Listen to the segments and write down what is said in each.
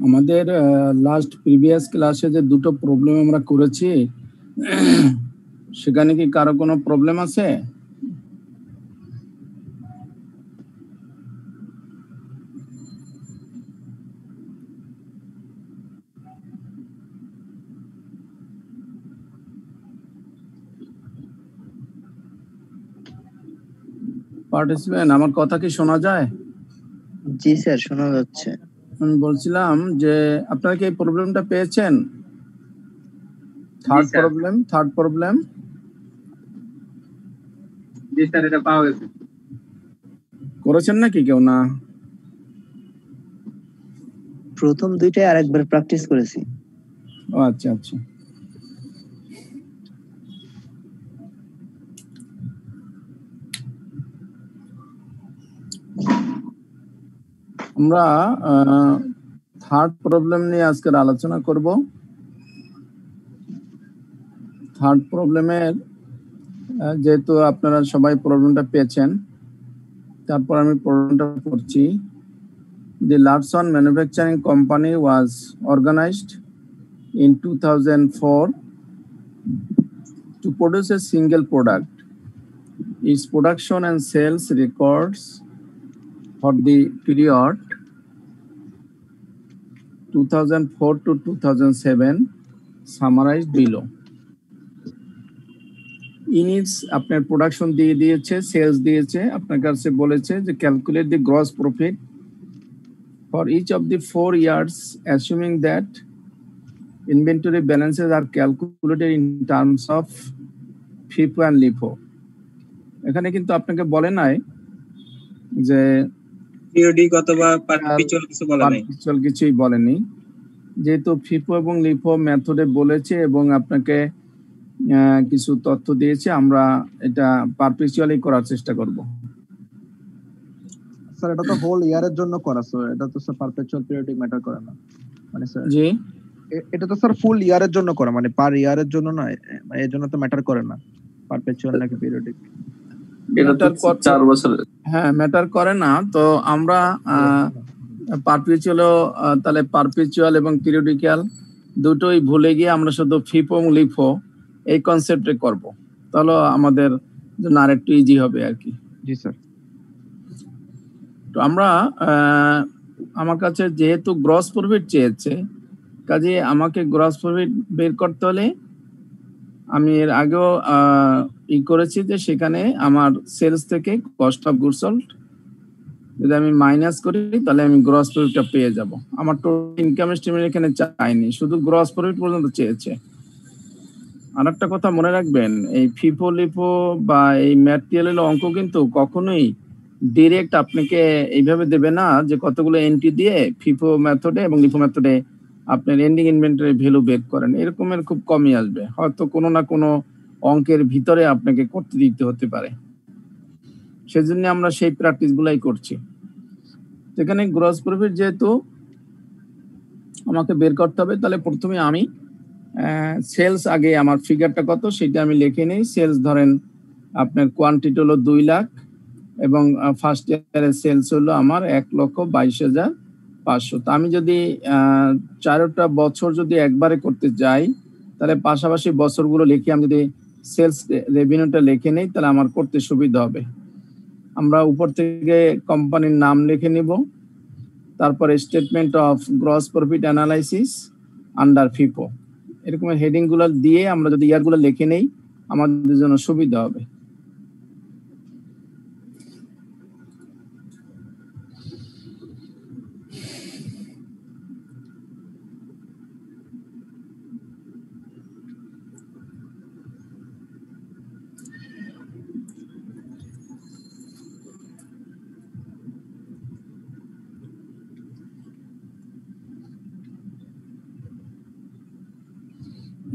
আমাদের last previous ক্লাসে যে দুটো প্রবলেম আমরা করেছি সেখানে কি কারো কোনো প্রবলেম আছে? পার্টিসিপেন্ট, আমার কথা কি শোনা যায়? জি স্যার, শোনা যাচ্ছে। আমি বলছিলাম যে আপনারা কি এই প্রবলেমটা পেয়েছেন? থার্ড প্রবলেম জি স্যার, এটা পাওয়া গেছে। করেছেন নাকি কেউ? না, প্রথম দুইটাই আরেকবার প্র্যাকটিস করেছি। ও আচ্ছা আচ্ছা। আমরা থার্ড প্রবলেম নিয়ে আজকের আলোচনা করব। থার্ড প্রবলেমের যেহেতু আপনারা সবাই প্রবলেমটা পেয়েছেন, তারপর আমি প্রবলেমটা পড়ছি। The Larson Manufacturing Company was organized in 2004 to produce a single product. Its production and sales records for the period 2004 to 2007 summarized below. ইনিটস আপনার প্রোডাকশন দিয়ে দিয়েছে, সেলস দিয়েছে, আপনার কাছে বলেছে যে calculate the gross profit for each of the 4 years assuming that inventory balances are calculated in terms of FIFO and LIFO. এখানে কিন্তু আপনাকে বলে নাই যে পিরিয়ডিক অথবা পারপিচুয়াল কিছু বলে নাই, পারপিচুয়াল কিছুই বলেনি। যেহেতু ফিফো এবং লিফো মেথডে বলেছে এবং আপনাকে কিছু তথ্য দিয়েছে, আমরা এটা পারপিচুয়ালি করার চেষ্টা করব। স্যার এটা তো হোল ইয়ারের জন্য করা, স্যার এটা তো স্যার পারপেচুয়াল পিরিয়ডিক ম্যাটার করে না, মানে স্যার জি এটা তো স্যার ফুল ইয়ারের জন্য করা, মানে পার ইয়ারের জন্য না, এর জন্য তো ম্যাটার করে না পারপেচুয়াল নাকি পিরিয়ডিক। এটা তো 4 বছর, হ্যাঁ ম্যাটার করে না। তো আমরা পারপিচুয়াল, তাহলে পারপিচুয়াল এবং পিরিয়ডিক্যাল দুটোই ভুলে গিয়ে আমরা শুধু ফিফো এবং লিফো এই কনসেপ্টে করব, তাহলে আমাদের জন্য আরেকটু ইজি হবে আর কি। জি স্যার। তো আমরা আমার কাছে যেহেতু গ্রস প্রফিট চেয়েছে, কাজে আমাকে গ্রস প্রফিট বের করতে হলে আমি এর আগেও করেছি যে সেখানে আমার সেলস থেকে কস্ট অফ গুডস সোল্ড যদি আমি মাইনাস করি তাহলে আমি গ্রস প্রফিটটা পেয়ে যাব। আমার টোটাল ইনকাম স্টেটমেন্ট এখানে চাইনি, শুধু গ্রস প্রফিট পর্যন্ত চেয়েছে। আর একটা কথা মনে রাখবেন, এই ফিফো লিফো বা এই ম্যাটেরিয়ালের অঙ্ক কিন্তু কখনোই ডিরেক্ট আপনাকে এইভাবে দেবে না যে কতগুলো এন্ট্রি দিয়ে ফিফো মেথডে এবং লিফো মেথডে আপনার এন্ডিং ইনভেন্টরি ভ্যালু বের করেন, এরকমের খুব কমই আসবে। হয়তো কোনো না কোনো অঙ্কের ভিতরে আপনাকে করতে দিতে হতে পারে, সেজন্য আমরা সেই প্র্যাকটিস গুলাই করছি। এখানে গ্রস প্রফিট যেহেতু আমাকে বের করতে হবে, তাহলে প্রথমে আমি সেলস আগে আমার ফিগারটা কত সেটা আমি লিখে নেই। সেলস ধরেন আপনার কোয়ান্টিটি হলো 2 লাখ এবং ফার্স্ট ইয়ারের সেলস হলো আমার 1,22,500। তো আমি যদি 4টা বছর যদি একবারে করতে যাই, তাহলে পাশাপাশি বছরগুলো লিখে আমি যদি সেলস রেভিনিউটা লিখে নেই তাহলে আমার করতে সুবিধা হবে। আমরা উপর থেকে কোম্পানির নাম লিখে নিব, তারপরে statement of gross profit analysis under FIFO, এরকম হেডিং গুলো দিয়ে আমরা যদি ইয়ারগুলো লিখে নেই আমাদের জন্য সুবিধা হবে।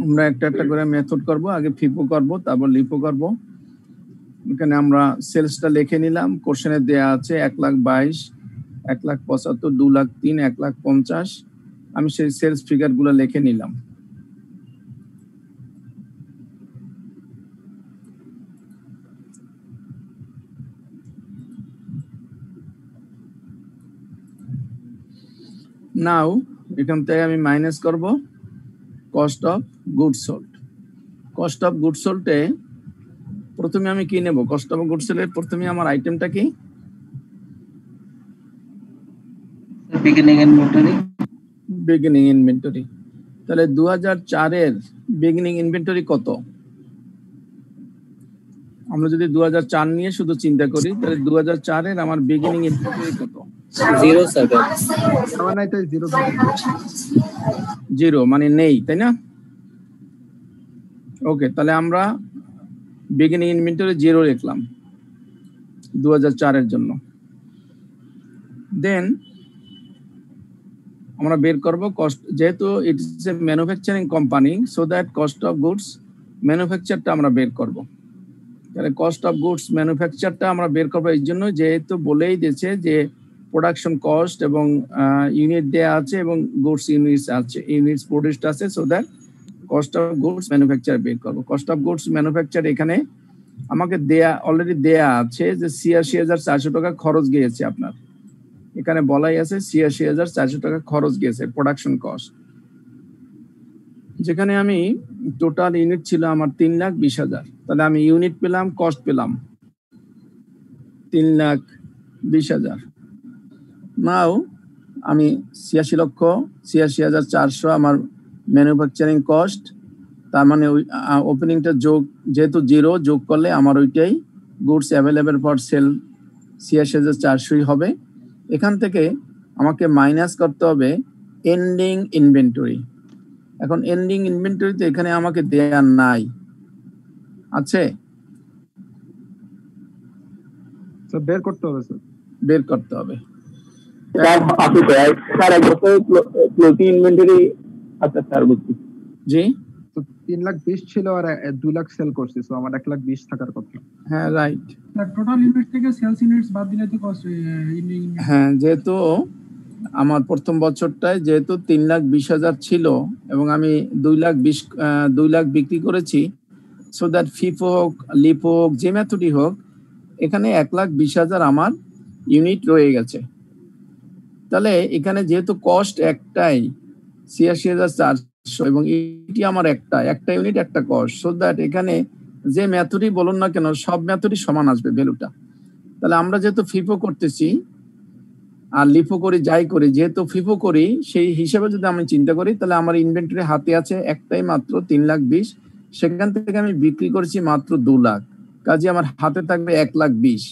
আমরা একটা একটা করে মেথড করব, আগে ফিফো করব তারপর লিফো করব। এখানে আমরা সেলসটা লিখে নিলাম, কোশ্চেনে দেয়া আছে 1,22,000, 1,75,000, 2,03,000, 1,50,000। আমি সেই সেলস ফিগার গুলো লিখে নিলাম। Now এখান থেকে আমি মাইনাস করব cost of goods sold. Cost of goods সোল্ডে প্রথমে আমি কি নেব? কস্ট অফ গুডস সোল্ডের প্রথমে আমার আইটেমটা কি? Beginning inventory. Beginning inventory. তাহলে 2004 এর বিগিনিং ইনভেন্টরি কত? আমরা যদি 2004 নিয়ে শুধু চিন্তা করি তাহলে 2004 এর আমার বিগিনিং ইনভেন্টরি কত? 07। আমার নাই তাই 0 জিরো মানে নেই, তাই না? ওকে, তাহলে আমরা বিগিনিং ইনভেন্টরি 0 লিখলাম 2004 এর জন্য। দেন আমরা বের করব কস্ট, যেহেতু it is a manufacturing company, so that cost of goods ম্যানুফ্যাকচারটা আমরা বের করব। তাহলে কস্ট অফ গুডস ম্যানুফ্যাকচারটা আমরা বের করবো এই জন্য, যেহেতু বলেই দিয়েছে যে প্রোডাকশন কস্ট এবং ইউনিট দেয়া আছে এবং গুডস ইউনিটস আছে, ইউনিটস প্রোডিউসড আছে, so that cost of goods manufacture বের করব। কস্ট অফ গুডস ম্যানুফ্যাকচার এখানে আমাকে দেয়া অলরেডি দেয়া আছে যে ৮৬,৪০০ টাকা খরচ গিয়েছে আপনার, এখানে বলাই আছে ৮৬,৪০০ টাকা খরচ গিয়েছে প্রোডাকশন কস্ট। যেখানে আমি টোটাল ইউনিট ছিল আমার ৩,২০,০০০, তাহলে আমি ইউনিট পেলাম, কস্ট পেলাম ৩,২০,০০০। নাও আমি ৮৬,৮৬,৪০০ আমার ম্যানুফ্যাকচারিং কস্ট, তার মানে ওপেনিংটা যোগ, যেহেতু 0 যোগ করলে আমার ওইটাই গুডস অ্যাভেলেবল ফর সেল ৮৬,৪০০ হবে। এখান থেকে আমাকে মাইনাস করতে হবে এন্ডিং ইনভেন্টরি। এখন এন্ডিং ইনভেন্টরিতে এখানে আমাকে দেয়া নাই, আছে? স্যার বের করতে হবে স্যার। বের করতে হবে। জি, তো 3,20,০০০ ছিল আর 2,00,০০০ সেল করছি, সো আমার 1,20,০০০ থাকার কথা। হ্যাঁ রাইট। টোটাল ইউনিট থেকে সেলস ইউনিটস বাদ দিলে তো কস্ট হ্যাঁ, যেহেতু আমার প্রথম বছরটায় যেহেতু 3,20,০০০ ছিল এবং আমি 2,00,000 বিক্রি করেছি, সো দ্যাট ফিফো হোক, লিপো হোক, যে মেথডই হোক, এখানে 1,20,০০০ আমার ইউনিট রয়ে গেছে। তাহলে এখানে যেহেতু কস্ট একটাই ৮৬,৪০০ এবং এটি আমার একটা ইউনিট একটা কস্ট, সো দ্যাট এখানে যে মেথডই বলুন না কেন সব মেথডই সমান আসবে ভ্যালুটা। তাহলে আমরা যেহেতু ফিফো করতেছি আর লিফো করি, যাই করি, যেহেতু ফিফো করি সেই হিসেবে যদি আমি চিন্তা করি, তাহলে আমার ইনভেন্টরি হাতে আছে একটাই মাত্র 3,20,০০০, সেখান থেকে আমি বিক্রি করেছি মাত্র 2,00,000, কাজে আমার হাতে থাকবে 1,20,০০০।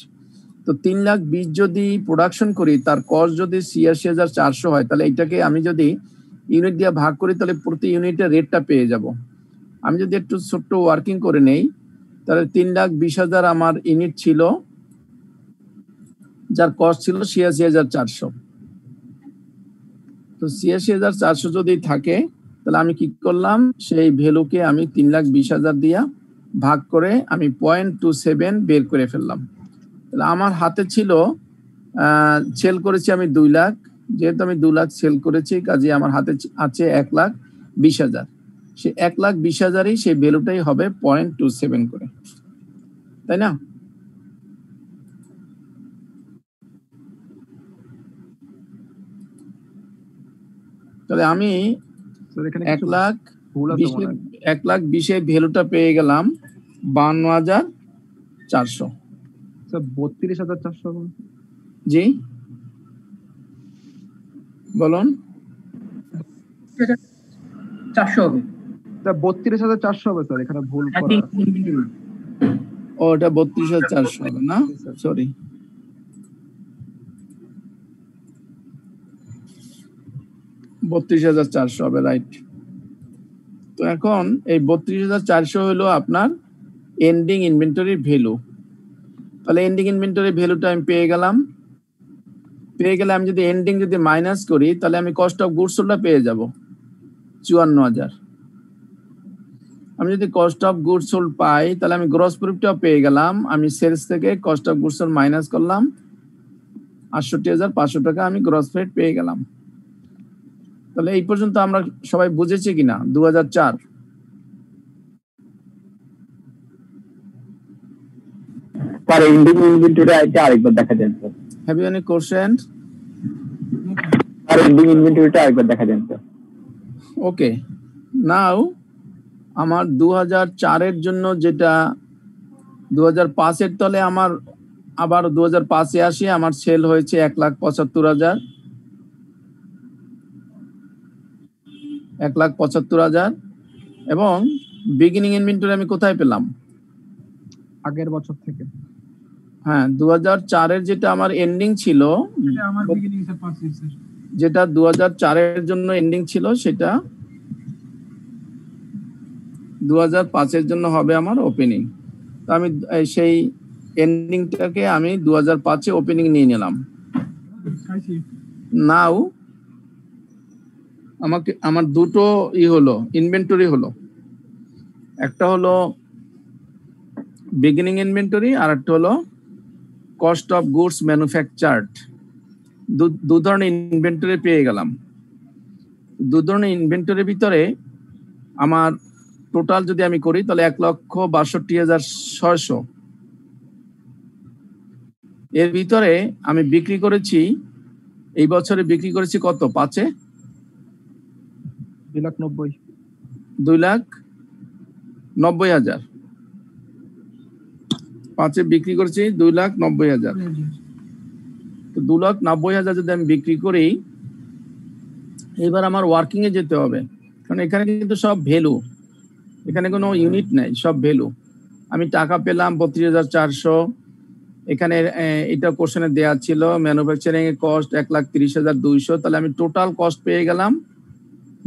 তো 3,20,০০০ যদি প্রোডাকশন করি, তার কস্ট যদি ৮৬,৪০০ হয়, তাহলে এটাকে আমি যদি ইউনিট দিয়ে ভাগ করি তাহলে প্রতি ইউনিটের রেটটা পেয়ে যাব। আমি যদি একটু ছোট্ট ওয়ার্কিং করে নেই, তাহলে 3,20,০০০ আমার ইউনিট ছিল, যার কস্ট ছিল ৮৬,৪০০। তো ৮৬,৪০০ যদি থাকে, তাহলে আমি কি করলাম, সেই ভ্যালুকে আমি 3,20,০০০ দিয়া ভাগ করে আমি 0.27 বের করে ফেললাম। তাহলে আমার হাতে ছিল, সেল করেছি আমি 2,00,000, যেহেতু আমি 2,00,000 সেল করেছি, কাজে আমার হাতে আছে 1,20,০০০। সে 1,20,০০০ই সেই ভ্যালুটাই হবে 0.27 করে, তাই না? তাহলে আমি 1,20,০০০ ভ্যালুটা পেয়ে গেলাম 52,400। স্যার 32,400। জি বলুন। 400 হবে। স্যার 32,400 হবে স্যার, এখানে ভুল করা। ও এটা 32,400 হবে না, সরি। $32,400 হবে, রাইট। তো এখন এই 32,400 হলো আপনার এন্ডিং ইনভেন্টরি ভ্যালু। তাহলে এন্ডিং ইনভেন্টরি ভ্যালুটা আমি পেয়ে গেলে আমি যদি এন্ডিং যদি মাইনাস করি, তাহলে আমি কস্ট অফ গুডস সোল্ডটা পেয়ে যাব 54,000। আমি যদি কস্ট অফ গুডস সোল্ড পাই, তাহলে আমি গ্রস প্রফিটটাও পেয়ে গেলাম। আমি সেলস থেকে cost of goods sold minus করলাম, ৬৮,৫০০ টাকা আমি গ্রস প্রফিট পেয়ে গেলাম। তাহলে এই পর্যন্ত আমরা সবাই বুঝেছি কিনা 2004? স্যার এন্ডিং ইনভেন্টরি আইটা আরেকবার দেখা যান sir. Have you any question? আর এন্ডিং ইনভেন্টরিটা আরেকবার দেখা দেন তো। ওকে, নাও আমার 2004 এর জন্য যেটা 2005 এর তলে আমার আবার 2005 এ আসি, আমার সেল হয়েছে 1,75,000, 1,75,000 এবং বিগিনিং ইনভেন্টরি আমি কোথায় পেলাম? আগের বছর থেকে। হ্যাঁ, 2004 এর যেটা আমার এন্ডিং ছিল, এটা আমার বিগিনিং স্যার পারচেজ স্যার। যেটা 2004 এর জন্য এন্ডিং ছিল সেটা 2005 এর জন্য হবে আমার ওপেনিং। তো আমি সেই এন্ডিংটাকে আমি 2005 এ ওপেনিং নিয়ে নিলাম। খাইছি। নাও আমাকে আমার দুটো হলো ইনভেন্টরি হলো, একটা হলো বিগিনিং ইনভেন্টরি আর একটা হলো কস্ট অফ গুডস ম্যানুফ্যাকচার্ড। দু ধরনের ইনভেন্টরি পেয়ে গেলাম। দু ধরনের ইনভেন্টরির ভিতরে আমার টোটাল যদি আমি করি তাহলে 1,62,600। এর ভিতরে আমি বিক্রি করেছি এই বছরে বিক্রি করেছি কত? 5 এ 2,90,000। 2,90,000। 5 এ বিক্রি করেছি 2,90,000। তো 2,90,000 যদি আমি বিক্রি করি, এবার আমার ওয়ার্কিং এ যেতে হবে, কারণ এখানে কিন্তু সব ভ্যালু, এখানে কোনো ইউনিট নাই, সব ভ্যালু। আমি টাকা পেলাম 32,400। এখানে এটা কোশ্চেনে দেওয়া ছিল ম্যানুফ্যাকচারিং এর কস্ট 1,30,200। তাহলে আমি টোটাল কস্ট পেয়ে গেলাম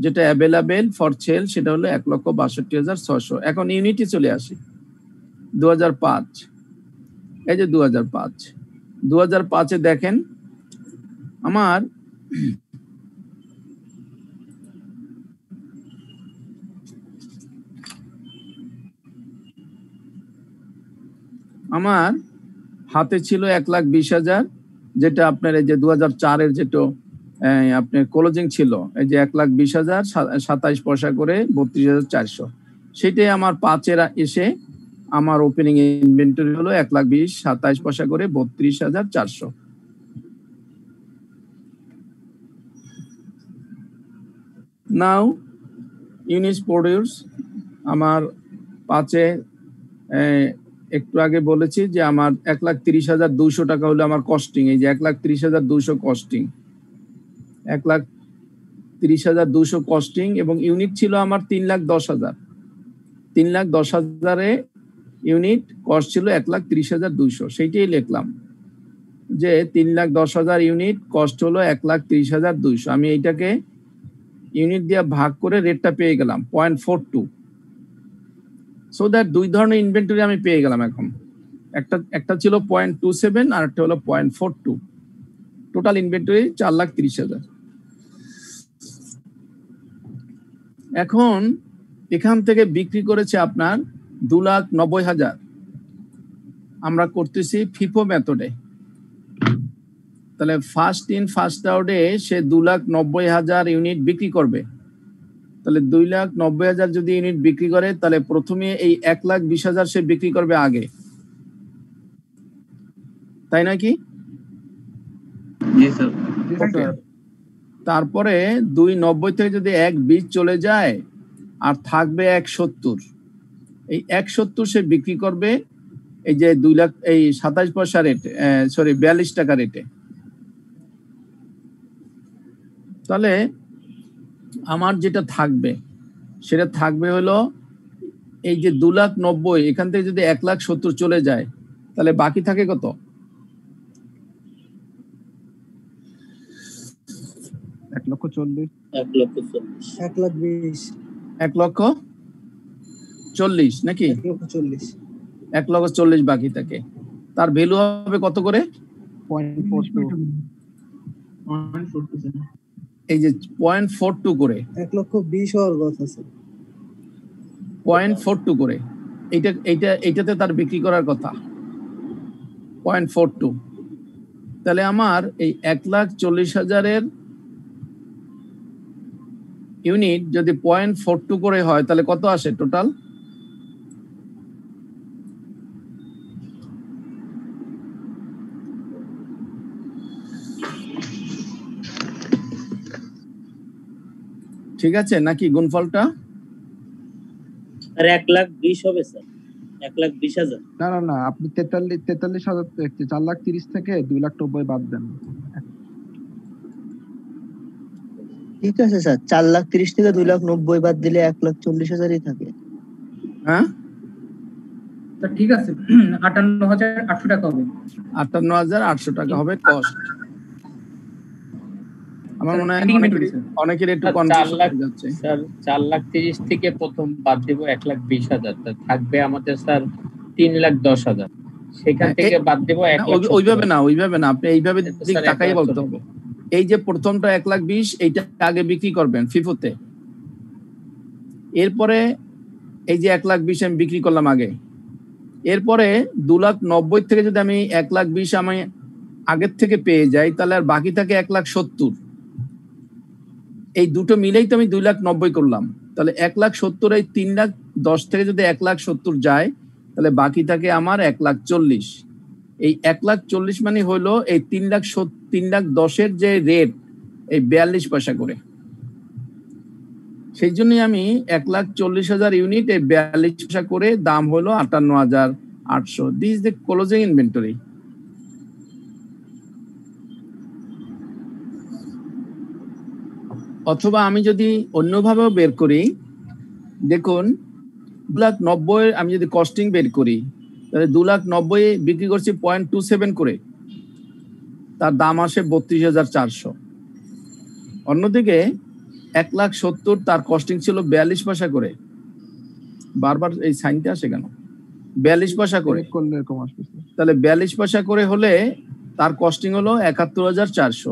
যেটা অ্যাভেলেবেল ফর সেল, সেটা হলো 1,62,600। এখন ইউনিটে চলে আসি। 2005, এই যে 2005 এ দেখেন আমার হাতে ছিল 1,20,000, যেটা আপনার এই যে 2004 এর যেটা আপনার ক্লোজিং ছিল, এই যে 1,20,000 27 পয়সা করে 32,400, সেটাই আমার 5 এর এসে আমার ওপেনিং ইনভেন্টরি হলো 1,20,000 27 পয়সা করে 32,400। নাও ইউনিটস প্রডিউস আমার 5 এ একটু আগে বলেছি যে আমার 1,30,200 টাকা হলো আমার কস্টিং। এই যে 1,30,200 কস্টিং, 1,30,200 কস্টিং এবং ইউনিট ছিল আমার 3,10,000। 3,10,000 ইউনিট, কস্ট ছিল 1,30,200। সেইটাই লিখলাম যে 3,10,000 ইউনিট, কস্ট হলো 1,30,200। আমি এইটাকে ইউনিট দিয়ে ভাগ করে রেটটা পেয়ে গেলাম 0.42। সো দ্যাট দুই ধরনের ইনভেন্টরি আমি পেয়ে গেলাম। এখন একটা ছিল 0.27 আর একটা হলো 0.42। Total inventory 4,30,000। এখন এখান থেকে বিক্রি করেছে আপনার 2,90,000। আমরা করতেছি ফিফো মেথডে, তাহলে ফার্স্ট ইন ফার্স্ট আউটে সে 2,90,000 ইউনিট বিক্রি করবে। তাহলে 2,90,000 যদি ইউনিট বিক্রি করে, তাহলে প্রথমে এই 1,20,000 সে বিক্রি করবে আগে, তাই নয় কি? তারপরে 2,90 থেকে যদি 1,20 চলে যায় আর থাকবে 1,70, এই 1,70 সে বিক্রি করবে এই যে 27 পয়সা রেট, সরি 42 টাকা রেটে। তাহলে আমার যেটা থাকবে সেটা থাকবে হলো এই যে 2,90,000, এখান থেকে যদি 1,70,000 চলে যায় তাহলে বাকি থাকে কত? 1,40,000। 1,40,000 নাকি? 1,40,000 বাকি থাকে। তার ভ্যালু হবে কত করে? 0.42। এই যে 0.42 করে, 1,20,000 হওয়ার কথা আছে। 0.42 করে এইটাতে তার বিক্রি করার কথা 0.42। তাহলে আমার এই 1,40,000 ইউনিট যদি 0.42 করে হয় তাহলে কত আসে টোটাল? ঠিক আছে নাকি গুণফলটা? আর 1,20,000 হবে স্যার, 1,20,000। না না না, আপনি 43,000 4,30,000 থেকে 2,90,000 বাদ দেন। ঠিক আছে স্যার, 4,30,000 থেকে 2,90,000 বাদ দিলে 1,40,000-ই থাকে। হ্যাঁ স্যার ঠিক আছে, 58,800 টাকা হবে। 58,800 টাকা হবে কস্ট। আমার মনে হয় অনেকের একটু কনফিউশন হয়ে যাচ্ছে। স্যার 4,30,000 থেকে প্রথম বাদ দেব 1,20,000, থাকবে আমাদের স্যার 3,10,000। সেখান থেকে বাদ দেব 1,70,000। ওইভাবে না, আপনি এইভাবে দিক তাকাই বলতে হবে। এই যে প্রথমটা 1,20,000 এইটা আগে বিক্রি করবেন ফিফোতে, এরপরে এই যে 1,20,000 আমি বিক্রি করলাম আগে, এরপরে 2,90,000 থেকে যদি আমি 1,20,000 আমি আগের থেকে পেয়ে যাই, তাহলে আর বাকি থাকে 1,70,000। এই দুটো মিলেই তো আমি 2,90,000 করলাম, তাহলে 1,70,000 এই 3,10,000 থেকে যদি 1,70,000 যায়, তাহলে বাকি থাকে আমার 1,40,000। এই 1,40,000 মানে হলো এই 3,10,000 যে রেট, এই 42 পয়সা করে। সেই জন্যই আমি 1,40,000 ইউনিট এই 42 পয়সা করে, দাম হলো 58,800। This is the closing inventory. অথবা আমি যদি অন্যভাবেও বের করি, দেখুন 2,90,000 আমি যদি কস্টিং বের করি, তাহলে 2,90,000 বিক্রি করছি 0.27 করে, তার দাম আসে 32,400। অন্যদিকে 1,70,000 তার কস্টিং ছিল 42 পয়সা করে। বারবার এই সাইনটা আসে কেন? 42 পয়সা করে, তাহলে 42 পয়সা করে হলে তার কস্টিং হলো 71,400।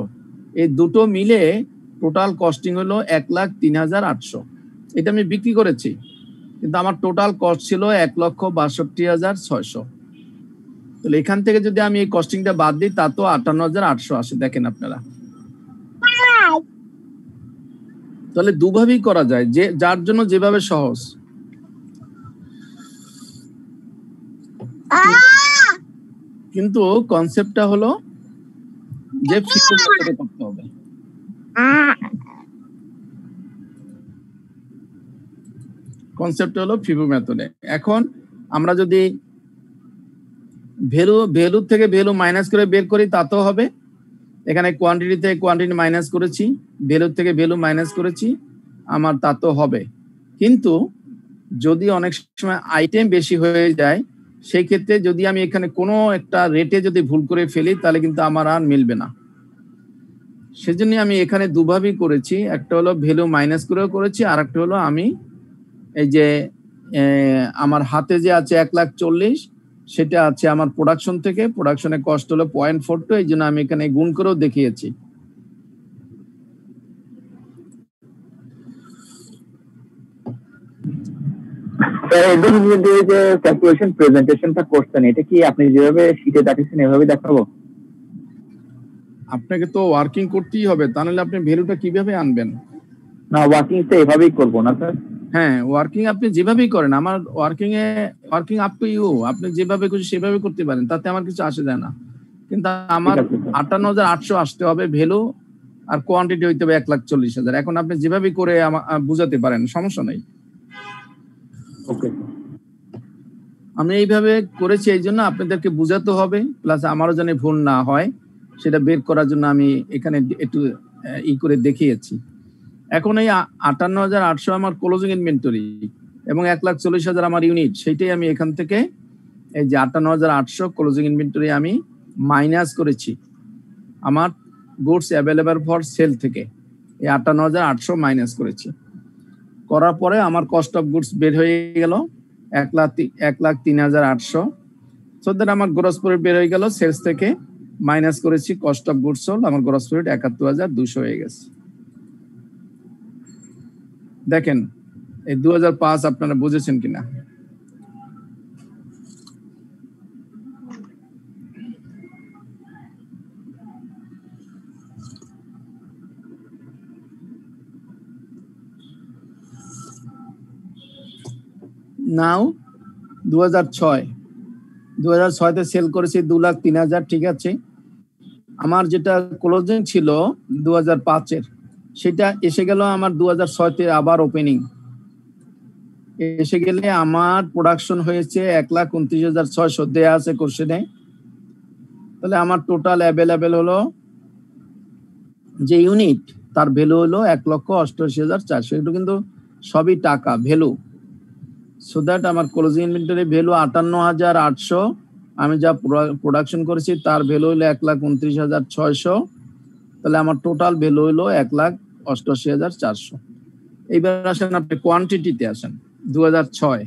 এই দুটো মিলে টোটাল কস্টিং হলো 1,03,800। এটা আমি বিক্রি করেছি, কিন্তু আমার টোটাল কস্ট ছিল 1,62,600। তাহলে এখান থেকে যদি আমি এই কস্টিংটা বাদ দিই, তা তো 58,800 আসে। দেখেন আপনারা, তাহলে দুভাবেই করা যায়, যে যার জন্য যেভাবে সহজ। কিন্তু কনসেপ্টটা হলো যে ফিফো মেথডে করতে হবে। কনসেপ্ট হলো ফিফো মেথডে। এখন আমরা যদি ভ্যালু থেকে ভ্যালু মাইনাস করে বের করি, তাতেও হবে। এখানে কোয়ান্টিটি থেকে কোয়ান্টিটি মাইনাস করেছি, ভ্যালু থেকে ভ্যালু মাইনাস করেছি, আমার তাতেও হবে। কিন্তু যদি অনেক সময় আইটেম বেশি হয়ে যায়, সেই ক্ষেত্রে যদি আমি এখানে কোনো একটা রেটে যদি ভুল করে ফেলি, তাহলে কিন্তু আমার আর মিলবে না। সেজন্য আমি এখানে দুভাবেই করেছি, একটা হলো ভ্যালু মাইনাস করেও করেছি, আর একটা হলো আমি এই যে আমার হাতে যে আছে 1,40,000, সেটা আছে আমার প্রোডাকশন থেকে। প্রোডাকশনের কস্ট হলো 0.42, এই জন্য আমি এখানে গুণ করেও দেখিয়েছি। যে ক্যালকুলেশন প্রেজেন্টেশনটা করছেন, এটা কি আপনি যেভাবে শীটে দেখাচ্ছেন এভাবে দেখাবো? আপনাকে তো ওয়ার্কিং করতেই হবে, তাহলে আপনি ভ্যালুটা কিভাবে আনবেন? না, ওয়ার্কিং তো এভাবেই করবো না স্যার। হ্যাঁ, ওয়ার্কিং আপনি যেভাবেই করেন, আমার ওয়ার্কিং আপ টু ইউ, আপনি যেভাবে খুশি সেভাবে করতে পারেন, তাতে আমার কিছু আসে যায় না। কিন্তু আমার 58,800 আসতে হবে ভ্যালু, আর কোয়ান্টিটি হইতে হবে 1,40,000। এখন আপনি যেভাবে করে বুঝাতে পারেন, সমস্যা নেই। ওকে, আমি এইভাবে করেছি, এই জন্য আপনাদেরকে বুঝাতে হবে, প্লাস আমারও যেন ভুল না হয় সেটা বের করার জন্য আমি এখানে একটু করে দেখিয়েছি। এখন এই 58,800 আমার ক্লোজিং ইনভেন্টরি এবং 1,40,000 আমার ইউনিট, সেইটাই আমি এখান থেকে এই যে 58,800 ক্লোজিং ইনভেন্টরি আমি মাইনাস করেছি আমার গুডস অ্যাভেলেবল ফর সেল থেকে। এই 58,800 মাইনাস করেছি, করার পরে আমার কস্ট অফ গুডস বের হয়ে গেল 1,03,800। সো দ্যাট আমার গ্রস প্রফিট বের হয়ে গেল। সেলস থেকে মাইনাস করেছি কস্ট অফ গুডস সোল্ড, আমার গ্রস প্রফিট 71,200 হয়ে গেছে। দেখেন এই 2005 আপনারা বুঝেছেন কিনা? নাও 2006 সেল করেছি 2,03,000, ঠিক আছে। আমার যেটা ক্লোজিং ছিল 2005-এর, সেটা এসে গেল আমার 2006-তে আবার ওপেনিং এসে গেলে আমার প্রোডাকশন হয়েছে 1,29,600 দেয়া আছে কোশ্চেনে। তাহলে আমার টোটাল অ্যাভেলেবেল হলো যে ইউনিট তার ভ্যালু হলো 1,88,400। এগুলো কিন্তু সবই টাকা ভ্যালু। সো দ্যাট আমার ক্লোজিং ইনভেন্টরি ভ্যালু 58,800। আমি যা প্রোডাকশন করেছি তার ভ্যালু হলো 1,29,600। তাহলে আমার টোটাল ভ্যালু হলো 1,88,400। এইবার আসেন আপনি কোয়ান্টিটিতে আসেন 2006।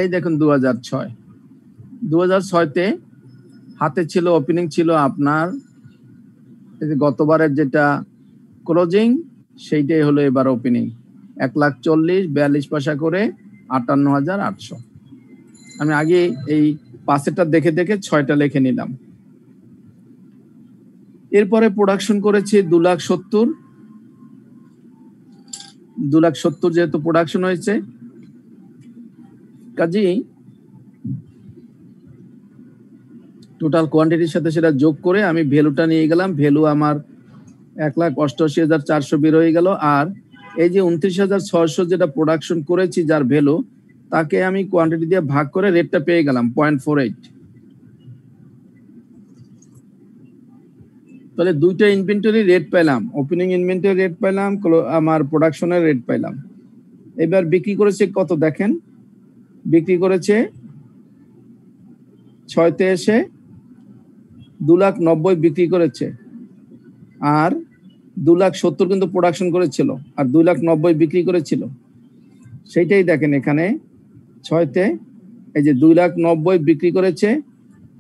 এই দেখুন 2006-তে হাতে ছিল ওপেনিং ছিল আপনার গতবারের যেটা ক্লোজিং সেইটাই হলো এবার ওপেনিং 1,40,000 42 পয়সা করে 58,800। আমি আগে এই পাঁচেরটা দেখে দেখে 6টা লিখে নিলাম। এরপরে প্রোডাকশন করেছি 2,70,000 যেহেতু প্রোডাকশন হয়েছে কাজেই টোটাল কোয়ান্টিটির সাথে সেটা যোগ করে আমি ভ্যালুটা নিয়ে গেলাম। ভ্যালু আমার 1,88,400 বের হয়ে গেল। আর এই যে 29,600 যেটা প্রোডাকশন করেছি যার ভ্যালু তাকে আমি কোয়ান্টিটি দিয়ে ভাগ করে রেটটা পেয়ে গেলাম 0.48। তাহলে দুইটা ইনভেন্টরি রেট পেলাম, ওপেনিং ইনভেন্টরি রেট পেলাম, আমার প্রোডাকশনের রেট পেলাম। এবার বিক্রি করেছে কত দেখেন, বিক্রি করেছে 6তে এসে 2,90,000 বিক্রি করেছে আর 2,70,000 কিন্তু প্রোডাকশন করেছিল আর 2,90,000 বিক্রি করেছিল। সেইটাই দেখেন এখানে 6তে এই যে 2,90,000 বিক্রি করেছে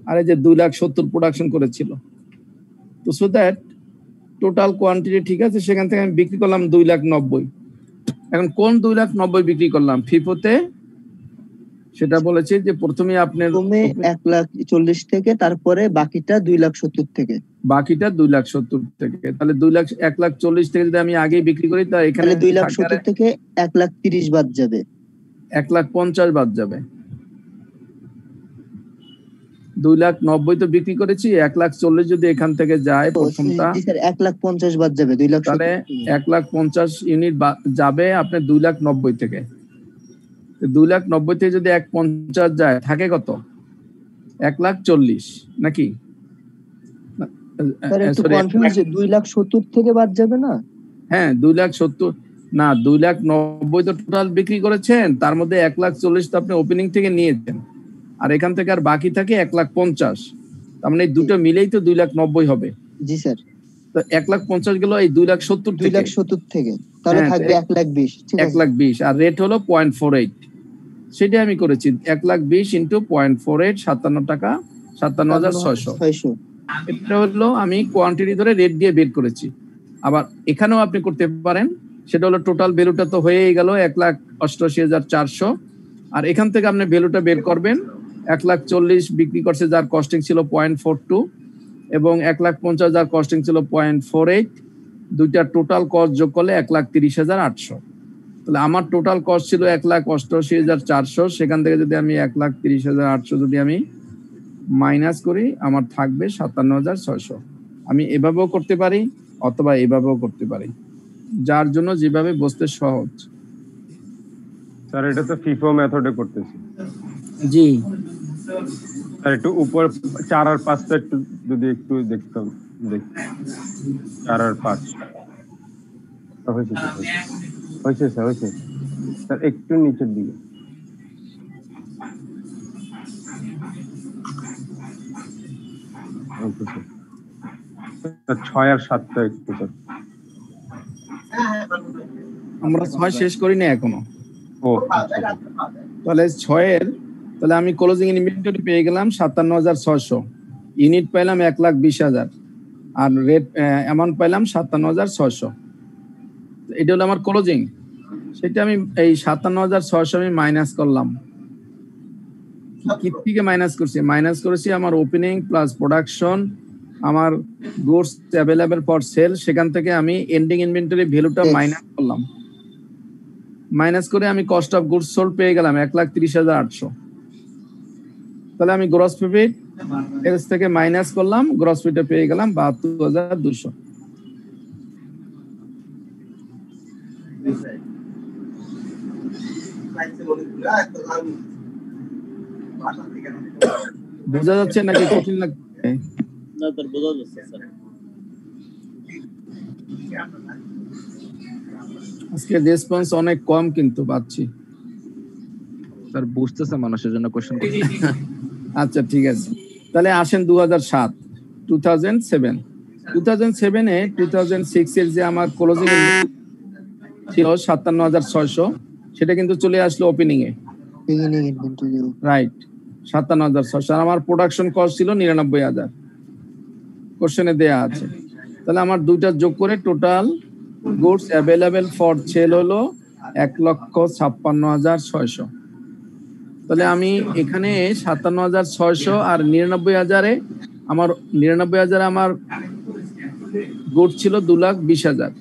আর এই যে 2,70,000 প্রোডাকশন করেছিল। তো সো দ্যাট টোটাল কোয়ান্টিটি ঠিক আছে, সেখান থেকে আমি বিক্রি করলাম 2,90,000। এখন কোন 2,90,000 বিক্রি করলাম ফিফোতে সেটা বলেছে যে প্রথমে আপনার 1,40,000 থেকে তারপরে বাকিটা 2,70,000 থেকে, বাকিটা 2,70,000 থেকে। তাহলে 1,40,000 থেকে যদি আমি আগে বিক্রি করি তা এখানে 2,70,000 থেকে 1,30,000 বাদ যাবে, 1,50,000 বাদ যাবে। 2,90,000 তো বিক্রি করেছি, 1,40,000 যদি এখান থেকে যায় প্রথমটা 1,50,000 বাদ যাবে 2,70,000, তাহলে 1,50,000 ইউনিট যাবে আপনার 2,90,000 থেকে। 2,90,000 থেকে যদি 1,50,000 যায় থাকে কত, 1,40,000 নাকি? একটু কনফিউজ, 2,70,000 থেকে বাদ যাবে না? হ্যাঁ 2,70,000 না, 2,90,000 তো টোটাল বিক্রি করেছেন, তার মধ্যে 1,40,000 তো আপনি ওপেনিং থেকে নিয়েছেন আর এখান থেকে আর বাকি থাকে 1,50,000। তার মানে এই দুটো মিলেই তো 2,90,000 হবে। জি স্যার। তো 1,50,000 গেল এই 2,70,000 থেকে, তাহলে থাকবে 1,20,000। ঠিক আছে, 1,20,000 আর রেট হলো 0.48। সেটাই আমি করেছি 1,20,000 ইন্টু 0.48 57 টাকা 57,600। এটা হলো আমি কোয়ান্টিটি ধরে রেট দিয়ে বের করেছি। আবার এখানেও আপনি করতে পারেন, সেটা হলো টোটাল ভ্যালুটা তো হয়েই গেল 1,88,400 আর এখান থেকে আপনি ভ্যালুটা বের করবেন 1,40,000 বিক্রি করছে যার কস্টিং ছিল 0.42 এবং 1,50,000 যার কস্টিং ছিল 0.48, দুইটা টোটাল কস্ট যোগ করলে 1,30,800। তাহলে আমার টোটাল কস্ট ছিল 1,88,400, সেখান থেকে যদি আমি 1,30,800 যদি আমি মাইনাস করি আমার থাকবে 57,600। আমি এভাবেও করতে পারি অথবা এভাবেও করতে পারি, যার জন্য যেভাবে বুঝতে সহজ। স্যার এটা তো ফিফো মেথডে করতেছি। জি স্যার একটু উপর 4 আর 5টা একটু যদি একটু দেখতাম, 4 আর 5 হয়েছে স্যার, হয়েছে স্যার একটু নিচের দিকে। স্যার 6 আর 7টা একটু স্যার। আমরা 6 শেষ করি না এখনো। ও তাহলে 6-এর তাহলে আমি ক্লোজিং ইনভেন্টরি পেয়ে গেলাম 57,600, ইউনিট পেলাম 1,20,000 আর রেট অ্যামাউন্ট পেলাম 57,600। এটা হলো আমার ক্লোজিং। সেটা আমি এই 57,600 আমি মাইনাস করলাম। কি থেকে মাইনাস করছি? মাইনাস করেছি আমার ওপেনিং প্লাস প্রোডাকশন, আমার গুডস অ্যাভেলেবল ফর সেল, সেখান থেকে আমি এন্ডিং ইনভেন্টরি ভ্যালুটা মাইনাস করলাম। মাইনাস করে আমি কস্ট অফ গুডস সোল্ড পেয়ে গেলাম 1,30,800। তাহলে আমি গ্রস প্রফিট এর থেকে মাইনাস করলাম, গ্রস প্রফিটে পেয়ে গেলাম 72,200। বোঝা যাচ্ছে নাকি কঠিন লাগছে? না স্যার, বোঝা যাচ্ছে স্যার। আজকে রেসপন্স অনেক কম কিন্তু পাচ্ছি। স্যার বুঝতেছে মানুষের জন্য কোশ্চেন করতে। আচ্ছা ঠিক আছে, তাহলে আসেন 2007 2007 এ 2006 এর যে আমার ক্লোজিং ছিল 57,600, সেটা কিন্তু চলে আসলো ওপেনিং এ, বিগিনিং ইনভেন্টরি। রাইট? 57,600, আর আমার প্রোডাকশন কস্ট ছিল 99,000, কোশ্চেনে দেয়া আছে। তাহলে আমার দুইটা যোগ করে total goods available for sale হলো 1,56,600। তাহলে আমি এখানে 57,600 আর 99,000-এ আমার 99,000 আমার গুড ছিল 2,20,000,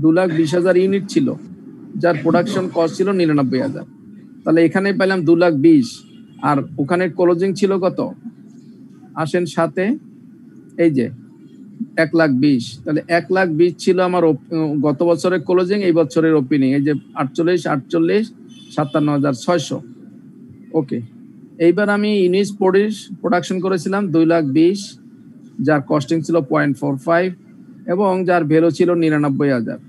2,20,000 ইউনিট ছিল, যার প্রোডাকশন কস্ট ছিল 99,000। তাহলে এখানে পেলাম 2,20,000, আর ওখানে ক্লোজিং ছিল কত? আসেন সাথে, এই যে 1,20,000। তাহলে 1,20,000 ছিল আমার গত বছরের ক্লোজিং, এই বছরের ওপেনিং, এই যে 48, 57,600। ওকে, এইবার আমি ইউনিট প্রোডাকশন করেছিলাম 2,20,000, যার কস্টিং ছিল 0.45 এবং যার ভ্যালু ছিল 99,000।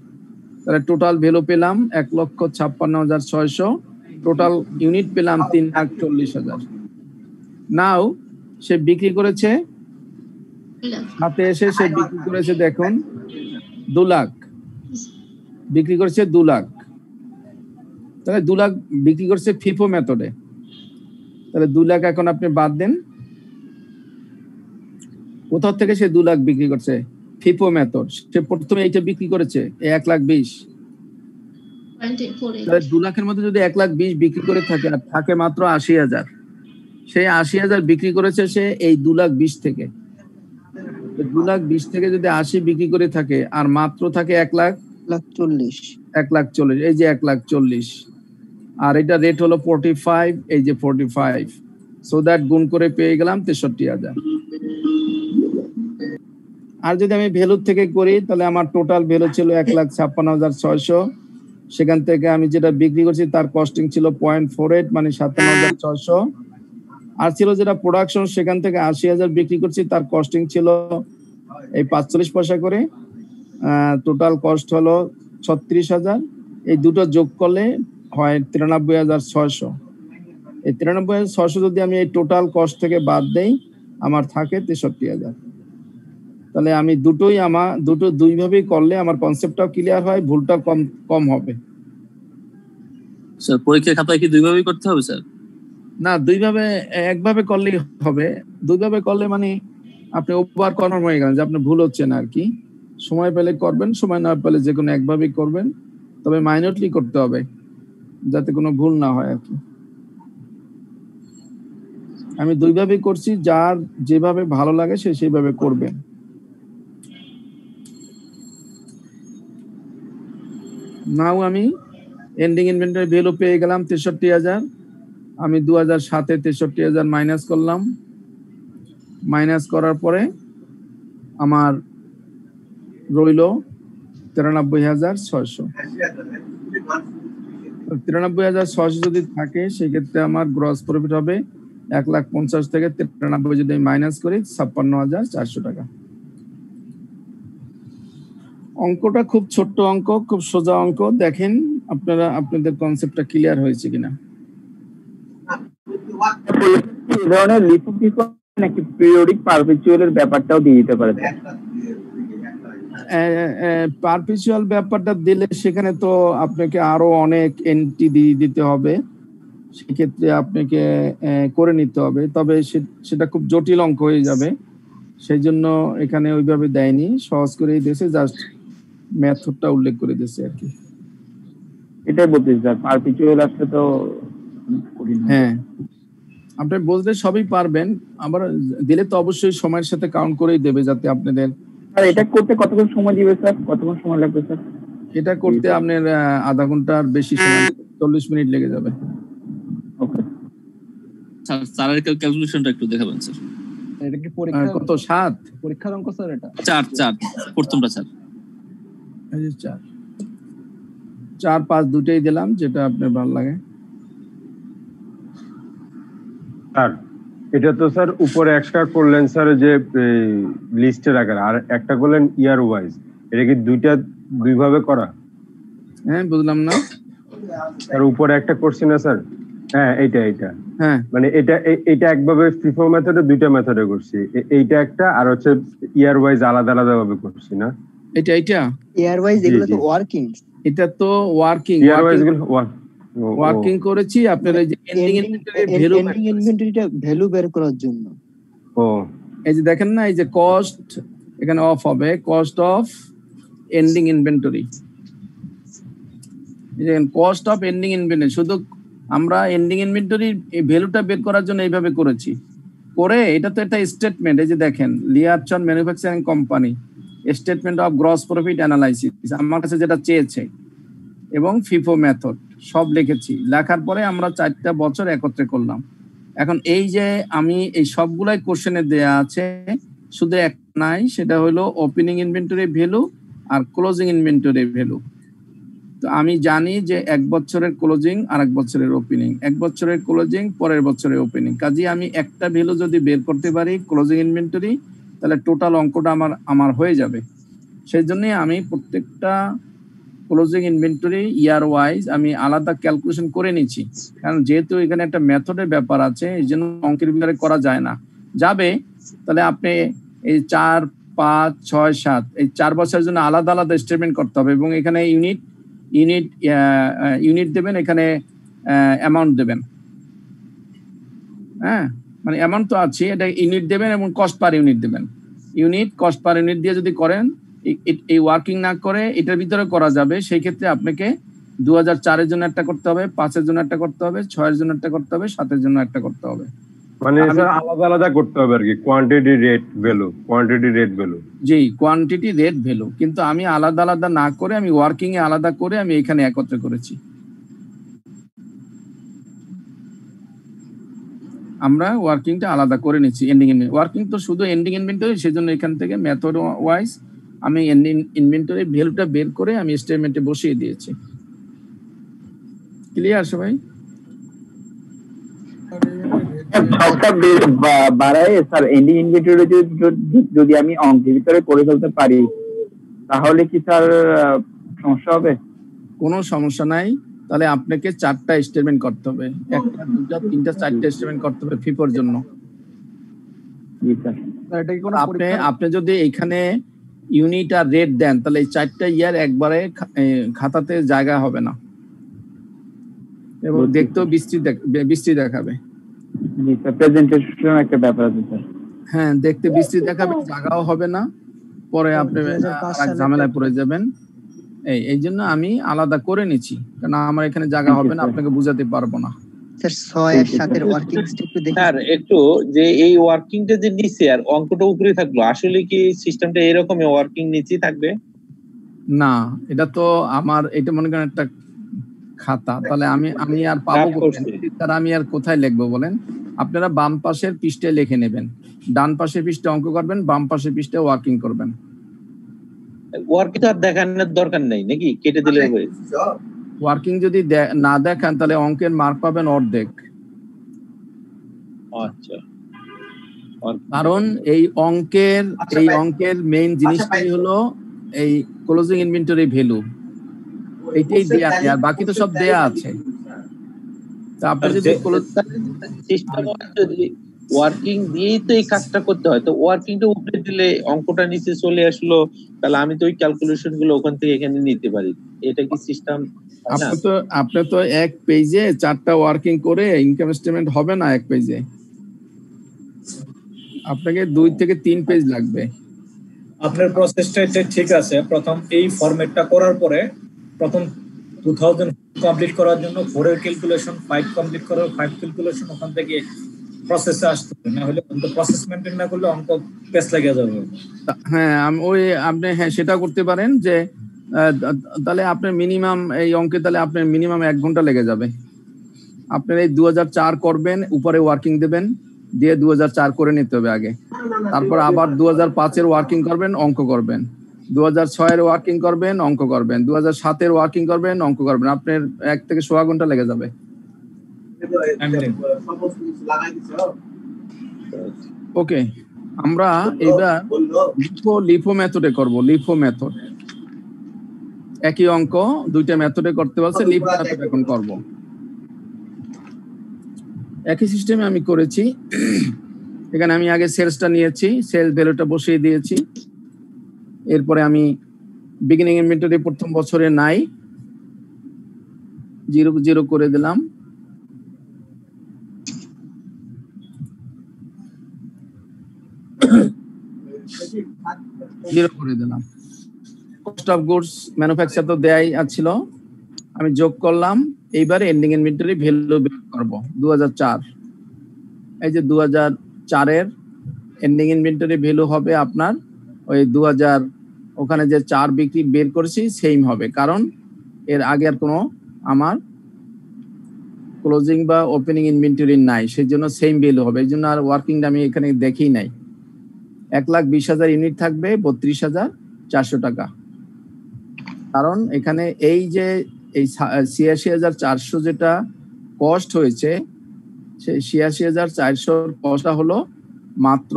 তাহলে টোটাল ভ্যালু পেলাম 1,56,600, টোটাল ইউনিট পেলাম 3,40,000। নাও সে বিক্রি করেছে, হাতে এসে সে বিক্রি করেছে, দেখুন 2 লাখ বিক্রি করেছে, 2 লাখ। তাহলে 2 লাখ বিক্রি করছে ফিফো মেথডে। তাহলে 2 লাখ এখন আপনি বাদ দেন, কোথাও থেকে সে 2 লাখ বিক্রি করছে? FIFO method. সে প্রথমে এইটা বিক্রি করেছে 1,20,000। তাহলে 2 লাখের মধ্যে যদি 1,20,000 বিক্রি করে থাকে আর থাকে মাত্র 80,000, সেই 80,000 বিক্রি করেছে সে এই 2,20,000 থেকে। 2,20,000 থেকে যদি 80 বিক্রি করে থাকে আর মাত্র থাকে 1,40,000, এই যে 1,40,000, আর এটা রেট হলো 45, এই যে 45, সো দ্যাট গুণ করে পেয়ে গেলাম 63,000। আর যদি আমি ভ্যালু থেকে করি, তাহলে আমার টোটাল ভ্যালু ছিল 1,56,600, সেখান থেকে আমি যেটা বিক্রি করছি তার কস্টিং ছিল 0.48, মানে 57,600, আর ছিল যেটা প্রোডাকশন, সেখান থেকে 80,000 বিক্রি করছি, তার কস্টিং ছিল এই 45 পয়সা করে, টোটাল কস্ট হলো 36,000। এই দুটো যোগ করলে হয় 93,600। এই 93,600 যদি আমি এই টোটাল কস্ট থেকে বাদ দেই, আমার থাকে 63,000। তাহলে আমি দুটো দুইভাবেই করলে আমার কনসেপ্টটাও ক্লিয়ার হয়, ভুলটা কম হবে। স্যার পরীক্ষার খাতায় কি দুইভাবেই করতে হবে স্যার? না, দুইভাবে, একভাবে করলেই হবে। দুইভাবে করলে মানে আপনি ওভার কনফার্ম হয়ে গেলেন যে আপনার ভুল হচ্ছে না আর কি। সময় পেলে করবেন, সময় না পেলে যে কোনো একভাবেই করবেন, তবে মাইনরলি করতে হবে যাতে কোনো ভুল না হয় আর কি। আমি দুইভাবেই করছি, যার যেভাবে ভালো লাগে সে সেইভাবে করবেন। নাও আমি এন্ডিং ইনভেন্টরি ভ্যালু পেয়ে গেলাম 63,000। আমি 2007-এ 63,000 মাইনাস করলাম, মাইনাস করার পরে আমার রইল 93,600। 93,600 যদি থাকে, সেক্ষেত্রে আমার গ্রস প্রফিট হবে 1,50,000 থেকে 93 যদি মাইনাস করি 56,400 টাকা। অঙ্কটা খুব ছোট্ট অঙ্ক, খুব সোজা অঙ্ক। দেখেন আপনারা, আপনাদের কনসেপ্টটা ক্লিয়ার হয়েছে কিনা। এই ধরনের লিফো নাকি পিরিয়ডিক পারপেচুয়ালের ব্যাপারটাও দিয়ে দিতে পারে? পারপেচুয়াল ব্যাপারটা দিলে সেখানে তো আপনাকে আরো অনেক এন্ট্রি দিয়ে দিতে হবে, সেক্ষেত্রে আপনাকে করে নিতে হবে, তবে সেটা খুব জটিল অঙ্ক হয়ে যাবে, সেই জন্য এখানে ওইভাবে দেয়নি, সহজ করেই দিয়েছে, জাস্ট মেথডটা উল্লেখ করে দিয়েছে আর কি। এটাই বলতে স্যার, পারপেচুয়াল আসলে তো হ্যাঁ, আপনি বুঝলে সবই পারবেন, আবার দিলে তো অবশ্যই সময়ের সাথে কাউন্ট করেই দেবে, যাতে আপনাদের। আর এটা করতে কতক্ষণ সময় দিবে স্যার? কতক্ষণ সময় লাগবে স্যার? এটা করতে আপনার আধা ঘন্টার বেশি সময়, 40 মিনিট লেগে যাবে। ওকে স্যার, স্যারের ক্যালকুলেশনটা একটু দেখাবেন স্যার। এটা কি পরীক্ষা কত 7 পরীক্ষার অঙ্ক স্যার? এটা 4 প্রথমটা স্যার। এই যে 4 4, 5 দুটেই দিলাম, যেটা আপনার ভালো লাগে। স্যার এটা তো স্যার উপরে একটা করলেন স্যার যে লিস্টের আকারে, আর একটা করলেন ইয়ার ওয়াইজ, এটা কি দুইভাবে করা? হ্যাঁ, বুঝলাম না। আর উপরে একটা করছি না স্যার? হ্যাঁ, এইটা হ্যাঁ, মানে এটা একভাবে ফিফো মেথডে দুইটা মেথডে করছি, এইটা একটা, আর হচ্ছে ইয়ার ওয়াইজ আলাদা আলাদা ভাবে করছি না? এটা ইয়ার ওয়াইজ এগুলো তো ওয়ার্কিং, এটা তো ওয়ার্কিং ইয়ার ওয়াইজ গুলো ওয়ার্কিং করেছি আপনার এই যে এন্ডিং ইনভেন্টরিটা ভ্যালু বের করার জন্য। ও এই যে দেখেন না, এই যে কস্ট এখানে অফ হবে, cost of ending inventory. Cost of ending inventory শুধু আমরা এন্ডিং ইনভেন্টরি এই ভ্যালুটা বের করার জন্য এইভাবে করেছি। করে এটা তো একটা স্টেটমেন্ট, এই যে দেখেন লিয়ারচন manufacturing company statement of gross profit analysis আমার কাছে যেটা চেয়েছে, এবং ফিফো মেথড সব লিখেছি। লেখার পরে আমরা 4টা বছর একত্রে করলাম। এখন এই যে আমি এই সবগুলাই কোশ্চেনে দেয়া আছে, শুধু এক নাই, সেটা হলো ওপেনিং ইনভেন্টরি ভ্যালু আর ক্লোজিং ইনভেন্টরি ভ্যালু। তো আমি জানি যে 1 বছরের ক্লোজিং আর 1 বছরের ওপেনিং, 1 বছরের ক্লোজিং পরের বছরের ওপেনিং। কাজেই আমি একটা ভ্যালু যদি বের করতে পারি ক্লোজিং ইনভেন্টরি, তাহলে টোটাল অঙ্কটা আমার হয়ে যাবে। সেই জন্যই আমি প্রত্যেকটা ক্লোজিং ইনভেন্টরি ইয়ার ওয়াইজ আমি আলাদা ক্যালকুলেশন করে নিচ্ছি, কারণ যেহেতু এখানে একটা মেথডের ব্যাপার আছে, এই জন্য অঙ্কের ভিতরে করা যায় না। যাবে তাহলে আপনি এই 4, 5, 6, 7 এই 4 বছরের জন্য আলাদা আলাদা স্টেটমেন্ট করতে হবে, এবং এখানে ইউনিট দেবেন, এখানে অ্যামাউন্ট দেবেন। হ্যাঁ, মানে অ্যামাউন্ট তো আছে, এটা ইউনিট দেবেন এবং কস্ট পার ইউনিট দেবেন। ইউনিট কস্ট পার ইউনিট দিয়ে যদি করেন, এই ওয়ার্কিং না করে এটার ভিতরে করা যাবে, সেই ক্ষেত্রে আপনাকে 2004-এর জন্য একটা করতে হবে, 5-এর জন্য একটা করতে হবে, 6-এর জন্য একটা করতে হবে, 7-এর জন্য একটা করতে হবে। মানে স্যার আলাদা আলাদা করতে হবে আর কি, কোয়ান্টিটি রেট ভ্যালু। জি, কোয়ান্টিটি রেট ভ্যালু, কিন্তু আমি আলাদা আলাদা না করে আমি ওয়ার্কিং এ আলাদা করে আমি এখানে একত্রে করেছি। আমরা ওয়ার্কিংটা আলাদা করে নিচ্ছি। এন্ডিং ওয়ার্কিং তো শুধু এন্ডিং ইনভেন্টরি, সেজন্য এখান থেকে মেথড ওয়াইজ আমি এন্ডিং ইনভেন্টরি ভ্যালুটা বের করে আমি স্টেটমেন্টে বসিয়ে দিয়েছি। ক্লিয়ার সবাই? বাড়ায় স্যার এন্ডিং ইনভেন্টরি যদি আমি অঙ্কের ভিতরে করে ফেলতে পারি, তাহলে কি স্যার সমস্যা হবে? কোনো সমস্যা নাই। তাহলে আপনাকে 4টা স্টেটমেন্ট করতে হবে, 1, 2, 3, 4টে স্টেটমেন্ট করতে হবে ফিফোর জন্য। আপনি যদি এখানে ইউনিট আর রেট দেন, তাহলে এই 4টা ইয়ার একবারে খাতাতে জায়গা হবে না, এবং দেখতেও বৃষ্টি দেখাবে। প্রেজেন্টেশন একটা ব্যাপার আছে স্যার। হ্যাঁ, দেখতে বৃষ্টি দেখাবে, জায়গাও হবে না, পরে আপনি ঝামেলায় পড়ে যাবেন। এই জন্য আমি আলাদা করে নিচ্ছি, কারণ আমার এখানে জায়গা হবে না, আপনাকে বুঝাতে পারবো না। স্যার 6 এর 7 এর ওয়ার্কিং একটু দেখি স্যার। একটু যে এই ওয়ার্কিংটা যে নিচে আর অঙ্কটা উপরে থাকলো, আসলে কি সিস্টেমটা এরকমই ওয়ার্কিং নিচেই থাকবে? না, এটা তো আমার, এটা মনে করেন একটা খাতা, তাহলে আমি আর পাবো কোথায়? স্যার আমি আর কোথায় লিখবো বলেন? আপনারা বাম পাশের পৃষ্ঠায় লিখে নেবেন, ডান পাশের পৃষ্ঠায় অঙ্ক করবেন, বাম পাশের পৃষ্ঠায় ওয়ার্কিং করবেন। ওয়ার্কিং তো আর দেখানোর দরকার নেই নাকি, কেটে দিলে হবে? ওয়ার্কিং যদি না দেখান তাহলে অঙ্কের মার্ক পাবেন অর্ধেক। আচ্ছা, কারণ এই অঙ্কের মেইন জিনিসটাই হলো এই ক্লোজিং ইনভেন্টরি ভ্যালু, এইটাই দেয়া আছে, আর বাকি তো সব দেয়া আছে। তা আপনি যদি সিস্টেম যদি ওয়ার্কিং দিয়েই তো এই কাজটা করতে হয়, তো ওয়ার্কিংটা উপরে দিলে অঙ্কটা নিচে চলে আসলো, তাহলে আমি তো ওই ক্যালকুলেশন গুলো ওখান থেকে এখানে নিতে পারি। এটা কি সিস্টেম? আপনি তো এক পেজে 4টা ওয়ার্কিং করে ইনকাম স্টেটমেন্ট হবে না এক পেজে, আপনাকে 2 থেকে 3 পেজ লাগবে। আপনার প্রসেসটা ঠিক আছে। প্রথম এই ফরম্যাটটা করার পরে প্রথম 2000 কমপ্লিট করার জন্য 4 এর ক্যালকুলেশন, 5 কমপ্লিট করার 5 ক্যালকুলেশন, ওখান থেকে প্রসেসে আসতে হবে, না হলে অঙ্ক প্রসেস মেইনটেইন না করলে অঙ্ক পেস লেগে যাবে। হ্যাঁ, আপনি সেটা করতে পারেন যে তাহলে আপনার মিনিমাম এই অঙ্কে তাহলে আপনার মিনিমাম 1 ঘন্টা লেগে যাবে। আপনার এই 2004 করবেন, উপরে ওয়ার্কিং দেবেন, দিয়ে 2004 করে নিতে হবে আগে, তারপর আবার 2005-এর ওয়ার্কিং করবেন, অঙ্ক করবেন, 2006 এর ওয়ার্কিং করবেন, অঙ্ক করবেন, 2007 এর ওয়ার্কিং করবেন, অঙ্ক করবেন, আপনার 1 থেকে 1.5 ঘন্টা লেগে যাবে। ওকে, আমরা এবার লিফো মেথডে করব। লিফো মেথড, একই অঙ্ক দুইটা মেথডে করতে বলছে, লিফো মেথড এখন করব। একই সিস্টেমে আমি করেছি। এখানে আমি আগে সেলসটা নিয়েছি, সেলস ভ্যালুটা বসিয়ে দিয়েছি। এরপরে আমি বিগিনিং ইনভেন্টরি প্রথম বছরে নাই, 0 করে দিলাম। কস্ট অফ গুডস ম্যানুফ্যাকচার তো দেয়াই আছিল, আমি যোগ করলাম। এইবারে এন্ডিং ইনভেন্টরি ভ্যালু বের করব 2004। এই যে 2004 এর এন্ডিং ইনভেন্টরি ভ্যালু হবে আপনার ওই 2000, ওখানে যে 4 বিক্রি বের করেছি সেম হবে, কারণ এর আগে আর কোনো আমার ক্লোজিং বা ওপেনিং ইনভেন্টরি নাই, সেই জন্য সেম ভ্যালু হবে। এই জন্য আর ওয়ার্কিংটা আমি এখানে দেখি নাই। 1,20,000 ইউনিট থাকবে 32,400 টাকা, কারণ এখানে এই যে এই 86,400 যেটা কস্ট হয়েছে, সেই 86,400 কস্টটা হলো মাত্র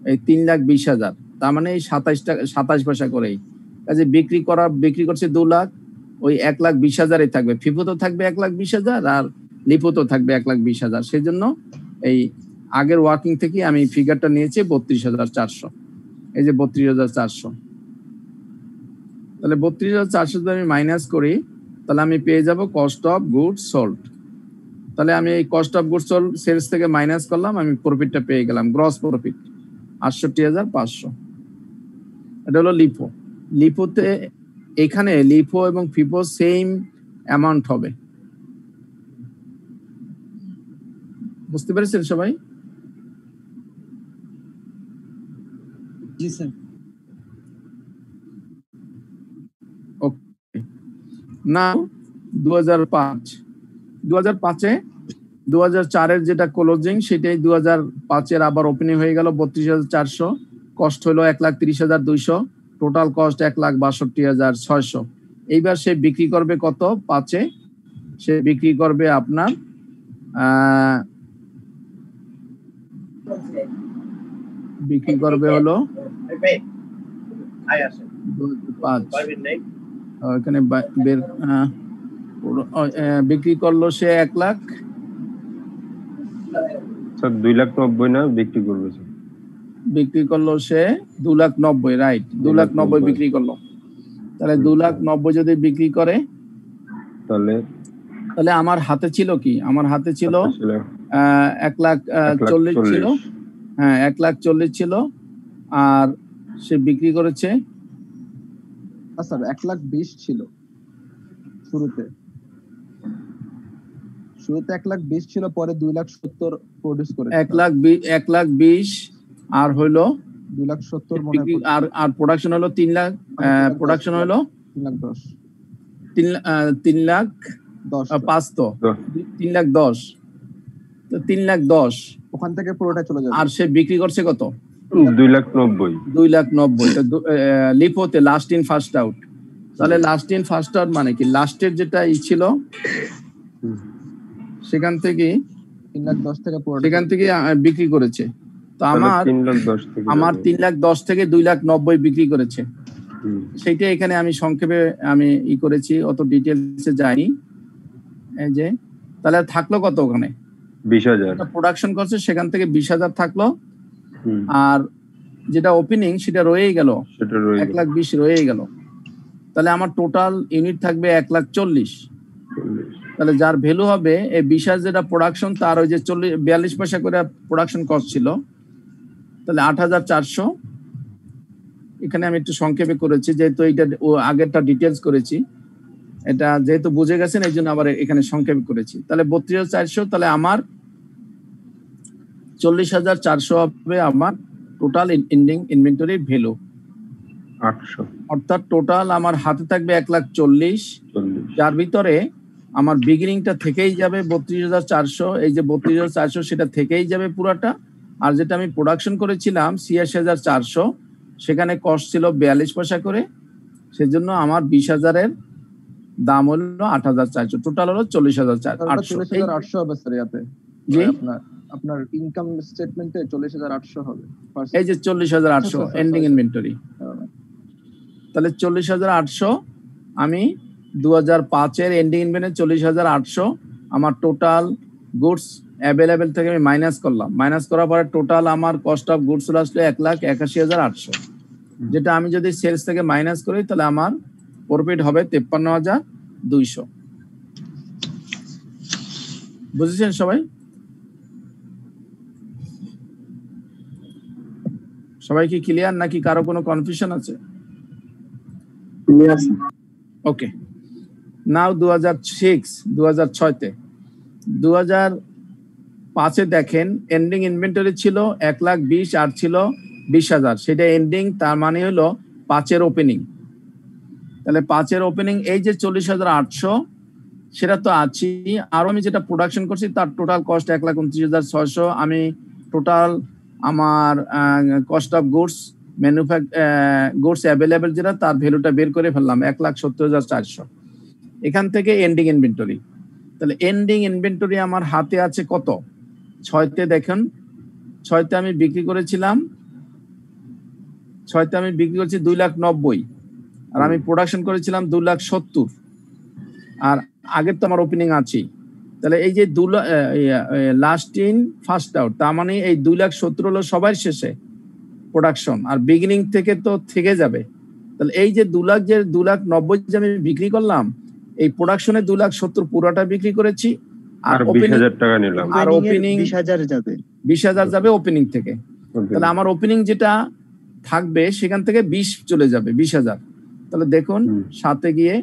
এই 3,20,000, তার মানে এই 27 পয়সা করেই। কাজে বিক্রি করছে 2 লাখ, ওই 1,20,000 থাকবে। ফিফো তো থাকবে 1,20,000 আর লিপো তো থাকবে 1,20,000। সেই জন্য এই আগের ওয়ার্কিং থেকে আমি ফিগারটা নিয়েছি 32,400। এই যে 32,400, তাহলে 32,400 যদি আমি মাইনাস করি, তাহলে আমি পেয়ে যাব কস্ট অফ গুডস সোল্ড। তাহলে আমি এই cost of goods sold sales থেকে মাইনাস করলাম, আমি প্রফিটটা পেয়ে গেলাম, গ্রস প্রফিট 68,500। এটা হলো লিপো। লিপোতে এখানে লিপো এবং ফিপো সেম অ্যামাউন্ট হবে, বুঝতে পেরেছেন সবাই? জি স্যার। ওকে, নাও 2005-এ 2004 এর যেটা ক্লোজিং সেটাই 2005 এর আবার ওপেনিং হয়ে গেল 32,400, কস্ট হলো 1,30,200, টোটাল কস্ট 1,62,600। এইবার সে বিক্রি করবে কত? 5-এ সে বিক্রি করবে আপনার বিক্রি করবে হলো 5, এখানে বিক্রি করলো সে 1 লাখ, স্যার 2,90,000 না বিক্রি করবে স্যার? বিক্রি করলো সে 2,90,000, রাইট, 2,90,000 বিক্রি করলো। তাহলে 2,90,000 যদি বিক্রি করে, তাহলে আমার হাতে ছিল কি? আমার হাতে ছিল 1,40,000 ছিল, হ্যাঁ 1,40,000 ছিল, আর সে বিক্রি করেছে স্যার 1,20,000 ছিল শুরুতে 1,20,000 ছিল, পরে 2,70,000 প্রডিউস করেছে। 1,20,000 আর হইলো 2,70,000 মনে হয়, আর প্রোডাকশন হলো 3 লাখ, প্রোডাকশন হলো 3,10,500, তো 3,10,000, তো 3,10,000 ওখান থেকে পুরোটা চলে যাবে। আর সে বিক্রি করছে কত? 2,90,000। 2,90,000 লিপোতে লাস্ট ইন ফার্স্ট আউট। তাহলে লাস্ট ইন ফার্স্ট আউট মানে কি? লাস্টের যেটা ছিল সেখান থেকে 3,10,000 থেকে সেখান থেকে বিক্রি করেছে। তো আমার 3,10,000 থেকে 2,90,000 বিক্রি করেছে। সেইটা এখানে আমি সংক্ষেপে আমি করেছি, অত ডিটেলসে যাইনি। এই যে তাহলে থাকলো কত? ওখানে 20,000 প্রোডাকশন করছে, সেখান থেকে 20,000 থাকলো, আর যেটা ওপেনিং সেটা রয়েই গেল, 1,20,000 রয়েই গেল। তাহলে আমার টোটাল ইউনিট থাকবে 1,40,000। তাহলে যার ভ্যালু হবে এই 20,000 যেটা প্রোডাকশন, তার ওই যে 42 পয়সা করে প্রোডাকশন কস্ট ছিল, তাহলে 8,400। এখানে আমি একটু সংক্ষেপে করেছি, যেহেতু এইটা আগেরটা ডিটেলস করেছি, এটা যেহেতু বুঝে গেছেন এই জন্য আবার এখানে সংক্ষেপে করেছি। তাহলে 32,400, তাহলে আমার 40,400 হবে আমার টোটাল এন্ডিং ইনভেন্টরি ভ্যালু 800, অর্থাৎ টোটাল আমার হাতে থাকবে 1,40,000, যার ভিতরে আমার বিগিনিংটা থেকেই যাবে 32,400, এই যে 32,400 সেটা থেকেই যাবে পুরাটা, আর যেটা আমি প্রোডাকশন করেছিলাম 86,400 সেখানে কস্ট ছিল 42 পয়সা করে, সেজন্য আমার 20,000-এর দাম হলো 8,400, টোটাল হলো 40,800। 40,800 হবে স্যার ইয়াতে। জি আপনার ইনকাম স্টেটমেন্টে 40,800 হবে। এই যে 40,800 এন্ডিং ইনভেন্টরি, তাহলে 40,800 আমি 2005-এর এন্ডিং ইনভেন্টরি 40,800 আমার টোটাল গুডস অ্যাভেলেবেল থেকে আমি মাইনাস করলাম। মাইনাস করার পরে টোটাল আমার কস্ট অফ গুডস চলে আসলো 1,81,800, যেটা আমি যদি সেলস থেকে মাইনাস করি তাহলে আমার প্রফিট হবে 53,200। বুঝেছেন সবাই? সবাই কি ক্লিয়ার নাকি কারো কোনো কনফিউশন আছে? ওকে, নাও 2006-তে 2005-এ দেখেন এন্ডিং ইনভেন্টরি ছিল 1,20,000 আর ছিল 20,000, সেটা এন্ডিং, তার মানে হলো 5-এর ওপেনিং। তাহলে 5-এর ওপেনিং এই যে 40,800 সেটা তো আছে, আর আমি যেটা প্রোডাকশন করছি তার টোটাল কস্ট 1,29,600। আমি টোটাল আমার cost of goods goods available যেটা তার ভ্যালুটা বের করে ফেললাম 1,70,400। এখান থেকে এন্ডিং ইনভেন্টরি, তাহলে এন্ডিং ইনভেন্টরি আমার হাতে আছে কত? 6-তে দেখেন, 6-তে আমি বিক্রি করেছিলাম 2,90,000, আর আমি প্রোডাকশন করেছিলাম 2,70,000, আর আগের তো আমার ওপেনিং আছেই। তাহলে এই যে লাস্ট ইন ফার্স্ট আউট, তার মানে এই 2,70,000 হলো সবার শেষে প্রোডাকশন, আর বিগিনিং থেকে তো থেকে যাবে। তাহলে এই যে 2,90,000 যে আমি বিক্রি করলাম, এই প্রোডাকশনে 2,70,000 পুরোটা বিক্রি করেছি, আর 20,000 টাকা নিলাম, আর ওপেনিং 20,000 যাবে ওপেনিং থেকে। তাহলে আমার ওপেনিং যেটা থাকবে সেখান থেকে 20 চলে যাবে, 20,000। তাহলে দেখুন 7-এ গিয়ে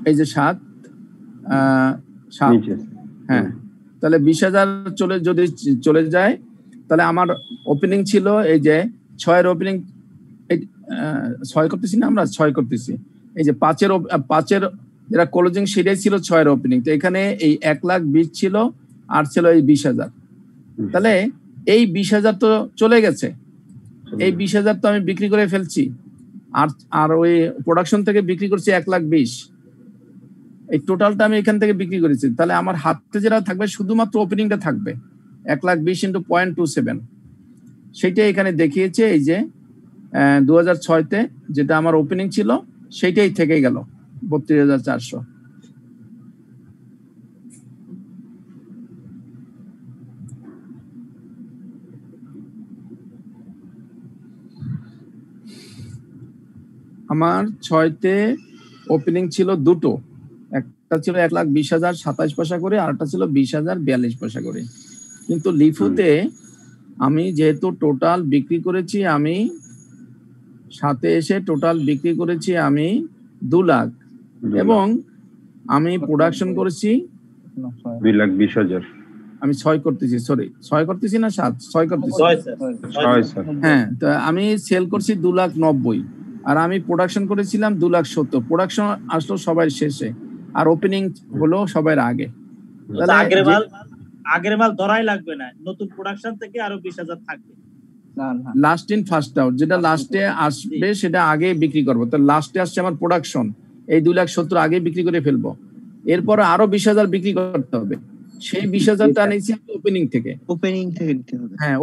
এই যে 7, হ্যাঁ, তাহলে 20,000 যদি চলে যায়, তাহলে আমার ওপেনিং ছিল এই যে 6-এর ওপেনিং, 6 করতেছি না, আমরা 6 করতেছি। এই যে 5-এর যেটা ক্লোজিং সেটাই ছিল 6-এর ওপেনিং। তো এখানে এই 1,20,000 ছিল, আর ছিল এই 20,000। তাহলে এই 20,000 তো চলে গেছে, এই 20,000 তো আমি বিক্রি করে ফেলছি, আর ওই প্রোডাকশন থেকে বিক্রি করছি 1,20,000, এই টোটালটা আমি এখান থেকে বিক্রি করেছি। তাহলে আমার হাতে যেটা থাকবে শুধুমাত্র ওপেনিংটা থাকবে 1,20,000 into 0.27, সেইটাই এখানে দেখিয়েছে। এই যে 2006-তে যেটা আমার ওপেনিং ছিল সেইটাই থেকে গেল 32,400। আমার 6-তে ওপেনিং ছিল দুটো, একটা ছিল 1,20,027 পয়সা করে, আর একটা ছিল 20,042 পয়সা করে। কিন্তু লিফুতে আমি যেহেতু টোটাল বিক্রি করেছি, আমি সাথে এসে টোটাল বিক্রি করেছি আমি 2 লাখ, এবং আমি প্রোডাকশন করেছি 2,20,000। আমি 6 করতেছি, সরি 6 করতেছি না 7, 6 করতেছি। হ্যাঁ, তো আমি সেল করছি 2,90,000, আর আমি প্রোডাকশন করেছিলাম 2,70,000। প্রোডাকশন আসলো সবার শেষে, আর ওপেনিং হলো সবার আগে। আগের মাল ধরাই লাগবে না, নতুন প্রোডাকশন থেকে আরো 20,000 থাকবে। লাস্ট ইন ফার্স্ট আউট, যেটা লাস্টে আসবে সেটা আগে বিক্রি করবো। তো লাস্টে আসছে আমার প্রোডাকশন, এই 2,70,000 আগে বিক্রি করে ফেলবো, এরপর আরো 20,000 বিক্রি করতে হবে। সেই 20,000টা নিয়েছি ওপেনিং থেকে। হ্যাঁ,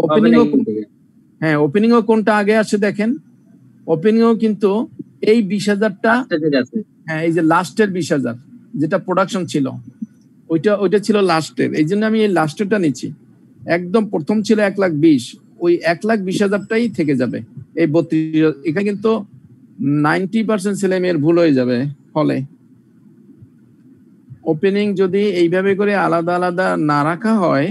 ওপেনিংও কোনটা আগে আসছে দেখেন, ওপেনিংও কিন্তু এই 20,000টা, হ্যাঁ, এই যে লাস্টের 20,000 যেটা প্রোডাকশন ছিল, ওইটা ছিল লাস্টের, এই জন্য আমি এই লাস্টেরটা নিচ্ছি। একদম প্রথম ছিল 1,20,000, ওই 1,20,000টাই থেকে যাবে এই 32,000। এখানে কিন্তু 90% ছেলে মেয়ের ভুল হয়ে যাবে। ফলে ওপেনিং যদি এইভাবে করে আলাদা আলাদা না রাখা হয়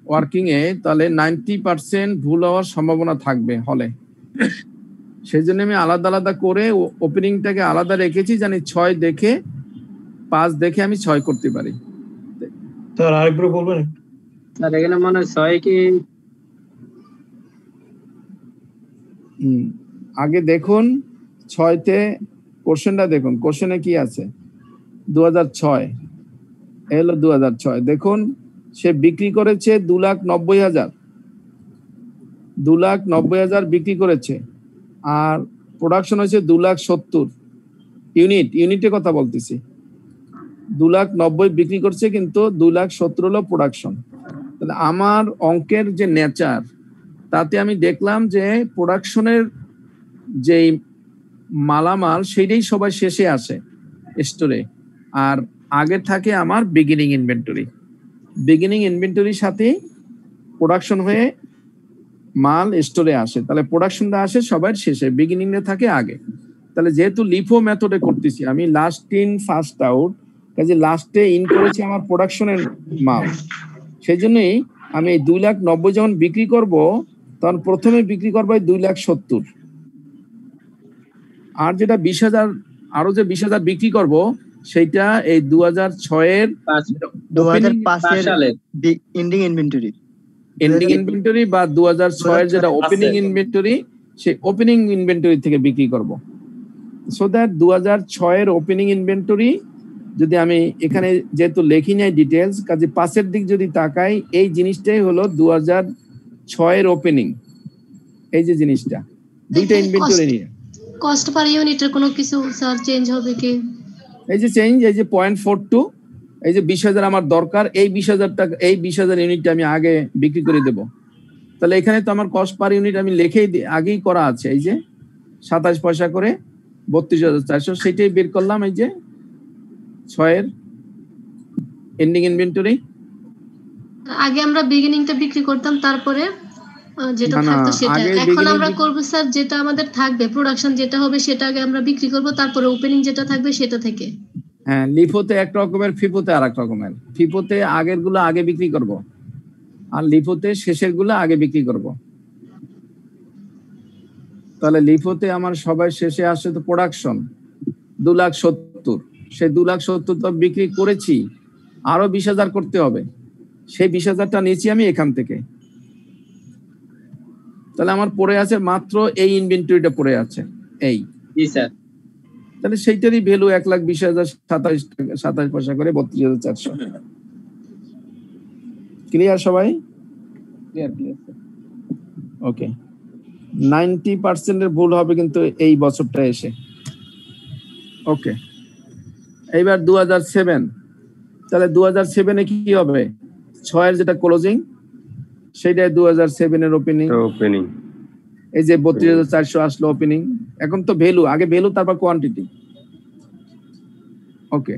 ওয়ার্কিং এ, তাহলে 90% ভুল হওয়ার সম্ভাবনা থাকবে হলে। সেই জন্য আমি আলাদা আলাদা করে ওপেনিংটাকে আলাদা রেখেছি, জানি 6 দেখে 5 দেখে আমি 6 করতে পারি। স্যার আরেকবার বলবেন স্যার? এখানে মনে হয় 6 কি আগে দেখুন 6-তে কোশ্চেনটা দেখুন, কোশ্চেনে কি আছে 2006, এলো 2006। দেখুন সে বিক্রি করেছে 2,90,000, 2,90,000 বিক্রি করেছে, আর প্রোডাকশন হয়েছে 2,70,000 ইউনিটে কথা বলতেছি। 2,90,000 বিক্রি করছে, কিন্তু 2,70,000 হলো প্রোডাকশন। তাহলে আমার অঙ্কের যে নেচার, তাতে আমি দেখলাম যে প্রোডাকশনের যে মালামাল সেইটাই সবাই শেষে আসে স্টোরে, আর আগে থাকে আমার বিগিনিং ইনভেন্টরির সাথে প্রোডাকশন হয়ে মাল স্টোরে আসে। তাহলে প্রোডাকশনটা আসে সবার শেষে, বিগিনিং এ থাকে আগে। তাহলে যেহেতু লিফো মেথডে করতেছি আমি, লাস্ট ইন ফার্স্ট আউট, কাজে লাস্টে ইন করেছি আমার প্রোডাকশনের মাল। সেই জন্যই আমি 2,90,000 যখন বিক্রি করব, তখন প্রথমে বিক্রি করবো 2,70,000, আর যেটা 20,000 আরো যে 20,000 বিক্রি করব, সেইটা এই 2006-এর 2005 এন্ডিং ইনভেন্টরি বা 2006-এর যেটা ওপেনিং ইনভেন্টরি, সেই ওপেনিং ইনভেন্টরি থেকে বিক্রি করব। সো দ্যাট 2006-এর ওপেনিং ইনভেন্টরি যদি আমি এখানে যেহেতু লেখি নাই ডিটেলস, কাজে পাশের দিক যদি তাকাই, এই জিনিসটাই হলো 2006-এর ওপেনিং। এই যে জিনিসটা, দুইটা ইনভেন্টরি নিয়ে কস্ট পার ইউনিটের কোনো কিছু স্যার চেঞ্জ হবে কি? এই যে চেঞ্জ, এই যে 0.42, এই যে 20,000 আমার দরকার, এই 20,000 টাকা, এই 20,000 ইউনিটটা আমি আগে বিক্রি করে দেব। তাহলে এখানে তো আমার কস্ট পার ইউনিট আমি লিখেই আগেই করা আছে, এই যে 27 পয়সা করে 32,400, সেটাই বের করলাম। এই যে 6-এর এন্ডিং ইনভেন্টরি, আগে আমরা বিগিনিংটা বিক্রি করতাম, তারপরে যেটা থাকতো সেটা। এখন আমরা করব স্যার যেটা আমাদের থাকবে, প্রোডাকশন যেটা হবে সেটা আগে আমরা বিক্রি করব, তারপরে ওপেনিং যেটা থাকবে সেটা থেকে। হ্যাঁ, লিফোতে এক রকমের, ফিফোতে আরেক রকমের। ফিফোতে আগের গুলো আগে বিক্রি করব, আর লিফোতে শেষের গুলো আগে বিক্রি করব। তাহলে লিফোতে আমার সবাই শেষে আসে তো প্রোডাকশন 2,70,000, সেই 2,70,000 তো বিক্রি করেছি, আরো 20,000 করতে হবে, সেই 20,000টা নিয়েছি আমি এখান থেকে। তাহলে আমার পড়ে আছে মাত্র এই ইনভেন্টরিটা পড়ে আছে, এই। জি স্যার। তাহলে সেইটারই ভ্যালু 1,20,027 পয়সা করে 32,400। ক্লিয়ার সবাই? ক্লিয়ার। ওকে, 90% ভুল হবে কিন্তু এই বছরটা এসে। ওকে, এইবার 2007, তাহলে 2007-এ কি হবে? 6-এর যেটা ক্লোজিং, সেইটাই 2007-এর ওপেনিং। এই যে 32,400 আসলো ওপেনিং। এখন তো ভ্যালু, আগে ভ্যালু তারপর কোয়ান্টিটি। ওকে,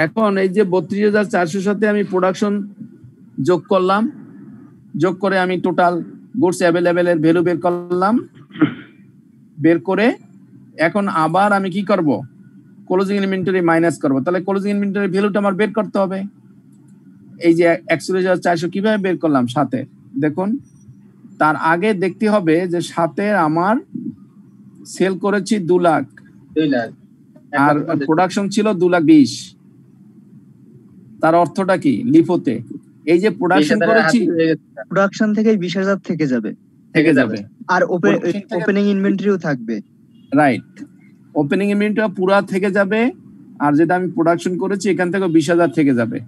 এখন এই যে 32,400 সাথে আমি প্রোডাকশন যোগ করলাম, যোগ করে আমি টোটাল গুডস অ্যাভেলেবেল এর ভ্যালু বের করলাম। বের করে এখন আবার আমি কি করব? ক্লোজিং ইনভেন্টরি মাইনাস করব। তাহলে ক্লোজিং ইনভেন্টরি ভ্যালুটা আমার বের করতে হবে। এই যে 41,400 কিভাবে বের করলাম? 7-এ দেখুন, তার আগে দেখতে হবে যে 7-এ আমার সেল করেছি 2 লাখ, আর প্রোডাকশন ছিল 2,20,000। তার অর্থটা কি? লিফোতে এই যে প্রোডাকশন করেছি, প্রোডাকশন থেকে 20,000 থেকে যাবে, আর ওপেনিং ইনভেন্টরিও থাকবে। রাইট, ওপেনিং ইনভেন্টরি পুরো থেকে যাবে, আর যেটা আমি প্রোডাকশন করেছি এখান থেকে 20,000 থেকে যাবে।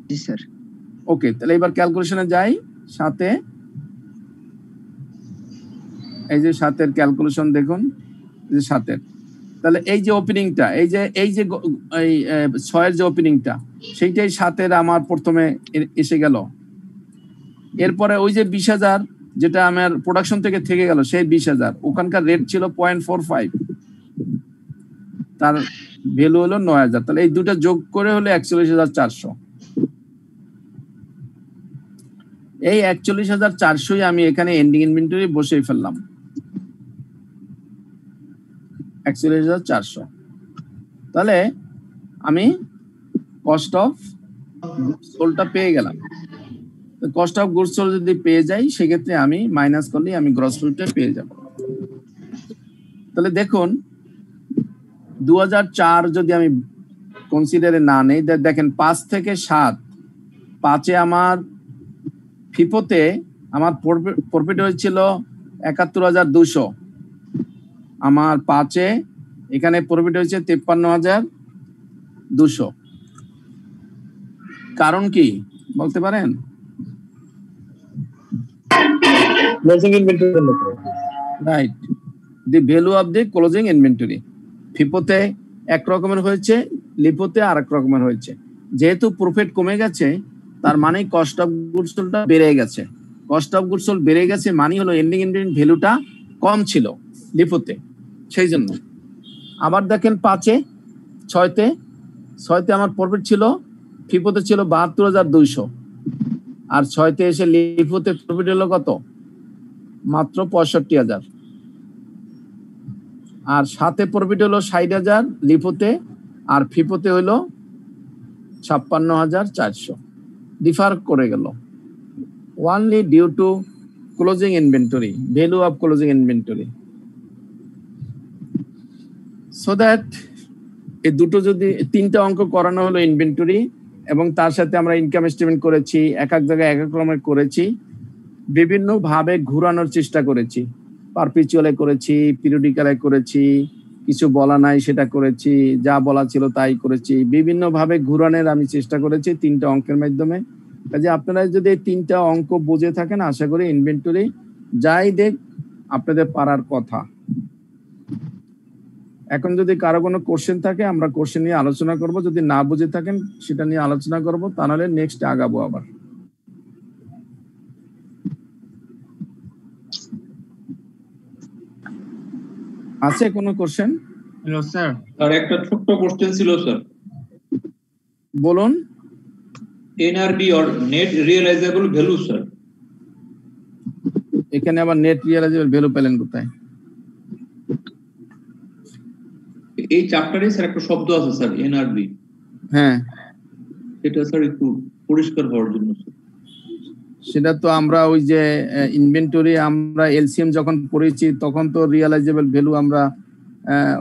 জি স্যার। ওকে, তাহলে এবার ক্যালকুলেশনে যাই। 7-এ এই যে 7-এর ক্যালকুলেশন দেখুন, এই যে 7-এর, তাহলে এই যে ওপেনিংটা, এই যে 6-এর যে ওপেনিংটা, সেইটাই 7-এর আমার প্রথমে এসে গেল। এরপরে ওই যে 20,000 যেটা আমার প্রোডাকশন থেকে গেল, সেই 20,000 ওখানকার রেট ছিল 0.45, তার ভ্যালু হলো 9,000। তাহলে এই দুটো যোগ করে হলো 41,400। এই 41,400 আমি এখানে এন্ডিং ইনভেন্টরি বসেই ফেললাম, 41,400। তাহলে আমি কস্ট অফ গুডস সোল্ডটা পেয়ে গেলাম। কস্ট অফ গুডস সোল্ড যদি পেয়ে যাই, সেক্ষেত্রে আমি মাইনাস করলে আমি গ্রস প্রফিটটা পেয়ে যাব। তাহলে দেখুন 2004 যদি আমি কনসিডারে না নেই, দেখেন 5 থেকে 7, 5-এ আমার ফিফোতে আমার প্রফিট হয়েছিল 71,200, আমার 5-এ এখানে প্রফিট হয়েছে 53,200। কারণ কি বলতে পারেন? ক্লোজিং ইনভেন্টরির জন্য right, the value of the closing inventory. ফিপোতে এক রকমের হয়েছে, লিপোতে আর এক রকমের হয়েছে। যেহেতু প্রফিট কমে গেছে তার মানে কস্ট অফ গুডস সোল্ডটা বেড়ে গেছে। কস্ট অফ গুডস সোল্ড বেড়ে গেছে মানে হলো এন্ডিং ইনভেন্টরি ভ্যালুটা কম ছিল লিপোতে, সেই জন্য। আবার দেখেন 5-এ 6তে আমার প্রফিট ছিল, ফিপোতে ছিল 72,200, আর 6তে এসে লিপোতে প্রফিট হলো কত? মাত্র 65,000। আর 7-এ প্রফিট হলো 60,000 লিপোতে, আর ফিপোতে হলো 56,400। ডিফার করে গেল only due to closing inventory, value of closing inventory. So that এই দুটো যদি 3টা অঙ্ক করানো হলো ইনভেন্টরি, এবং তার সাথে আমরা ইনকাম স্টেটমেন্ট করেছি, এক এক জায়গায় এক এক রকমের করেছি, বিভিন্ন ভাবে ঘুরানোর চেষ্টা করেছি। পারপিচুয়ালে করেছি, পিরিয়ডিক্যালে করেছি, কিছু বলা নাই সেটা করেছি, যা বলা ছিল তাই করেছি, বিভিন্ন ভাবে ঘুরানোর আমি চেষ্টা করেছি 3টা অঙ্কের মাধ্যমে। কাজে আপনারা যদি এই 3টা অঙ্ক বুঝে থাকেন, আশা করি ইনভেন্টরি যাই দেখ আপনাদের পারার কথা। এখন যদি কারো কোনো কোশ্চেন থাকে আমরা কোশ্চেন নিয়ে আলোচনা করব, যদি না বুঝে থাকেন সেটা নিয়ে আলোচনা করব, তাহলে নেক্সট আগাবো আবার। আছে কোনো কোশ্চেন? Hello sir. আর একটা ছোট্ট কোশ্চেন ছিল স্যার। বলুন। NRV or net realizable value sir. এখানে আবার নেট রিয়েলাইজেবল ভ্যালু পেলেন কোথায়? এই চ্যাপ্টারে স্যার একটা শব্দ আছে স্যার, এনআরভি। হ্যাঁ, এটা স্যার একটু পরিষ্কার হওয়ার জন্য। সেটা তো আমরা ওই যে ইনভেন্টরি আমরা এলসিএম যখন পড়েছি তখন তো রিয়েলাইজেবল ভ্যালু আমরা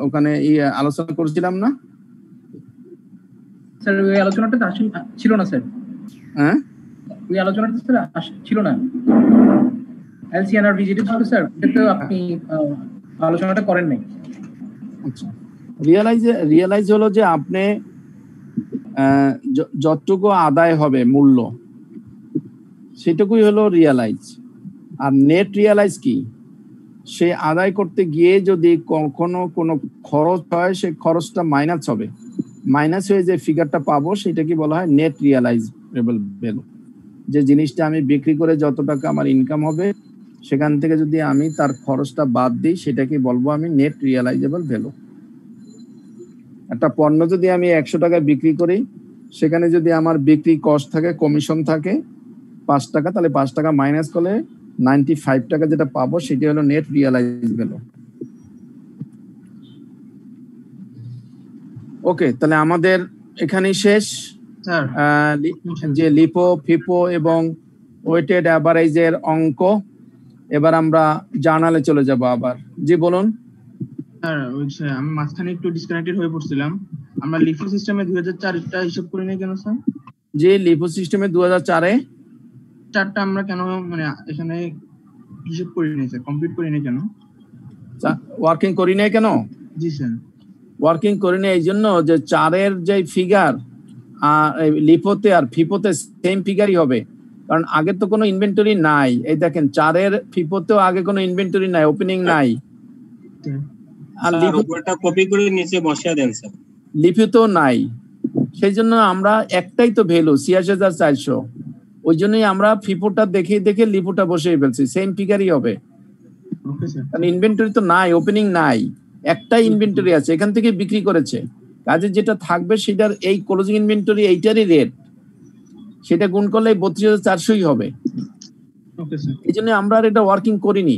ওখানে আলোচনা করেছিলাম না স্যার? ওই আলোচনাটা ছিল না স্যার। হ্যাঁ, ওই আলোচনাটা স্যার ছিল না। এলসিএনআরভি যেটা ছিল স্যার, এটা আপনি আলোচনাটা করেন নাই। আচ্ছা, রিয়েলাইজ হলো যে আপনি যতটুকু আদায় হবে মূল্য সেটুকুই হলো রিয়েলাইজ। আর নেট রিয়েলাইজ কি? সে আদায় করতে গিয়ে যদি কখনো কোনো খরচ হয় সেই খরচটা মাইনাস হবে, মাইনাস হয়ে যে ফিগারটা পাবো সেটাকে বলা হয় নেট রিয়েলাইজেবল ভ্যালু। যে জিনিসটা আমি বিক্রি করে যত টাকা আমার ইনকাম হবে সেখান থেকে যদি আমি তার খরচটা বাদ দিই সেটাকে বলবো আমি নেট রিয়েলাইজেবল ভ্যালু। একটা পণ্য যদি আমি 100 টাকায় বিক্রি করি, সেখানে যদি আমার বিক্রি কস্ট থাকে, কমিশন থাকে 5 টাকা, তাহলে 5 টাকা মাইনাস করলে 95 টাকা যেটা পাবো সেটা হলো নেট রিয়েলাইজ ভ্যালু। ওকে, তাহলে আমাদের এখানেই শেষ। যে লিপো, ফিপো এবং ওয়েটেড অ্যাভারেজের অঙ্ক। এবার আমরা জার্নালে চলে যাব আবার। জি বলুন। স্যার আমি মাঝখানে একটু ডিসকানেক্টেড হয়ে পড়ছিলাম। আমরা লিফো সিস্টেমে 2004টা হিসাব করে নেই কেন স্যার? জি, লিফো সিস্টেমে 2004-এ 4টা আমরা কেন মানে এখানে হিসাব করি নাই স্যার, কমপ্লিট করি নাই কেন? ওয়ার্কিং করি নাই কেন? জি স্যার, ওয়ার্কিং করি নাই এই জন্য যে 4-এর যে ফিগার লিপোতে আর ফিপোতে সেম ফিগারই হবে, কারণ আগে তো কোনো ইনভেন্টরি নাই। এই দেখেন 4-এর ফিপোতেও আগে কোনো ইনভেন্টরি নাই, ওপেনিং নাই। আর লিপোটা কপি করে নিচে বসিয়ে দেন স্যার। লিপিতেও নাই, সেই জন্য আমরা একটাই তো ভ্যালু 86,400, ওই জন্যই আমরা ফিপোটা দেখে দেখে লিপোটা বসিয়ে ফেলছি, সেম ফিগারই হবে। কারণ ইনভেন্টরি তো নাই, ওপেনিং নাই, একটাই ইনভেন্টরি আছে, এখান থেকে বিক্রি করেছে। কাজে যেটা থাকবে সেটার এই ক্লোজিং ইনভেন্টরি এইটারই রেট, সেটা গুণ করলে 32,400ই হবে। এই জন্য আমরা আর এটা ওয়ার্কিং করিনি,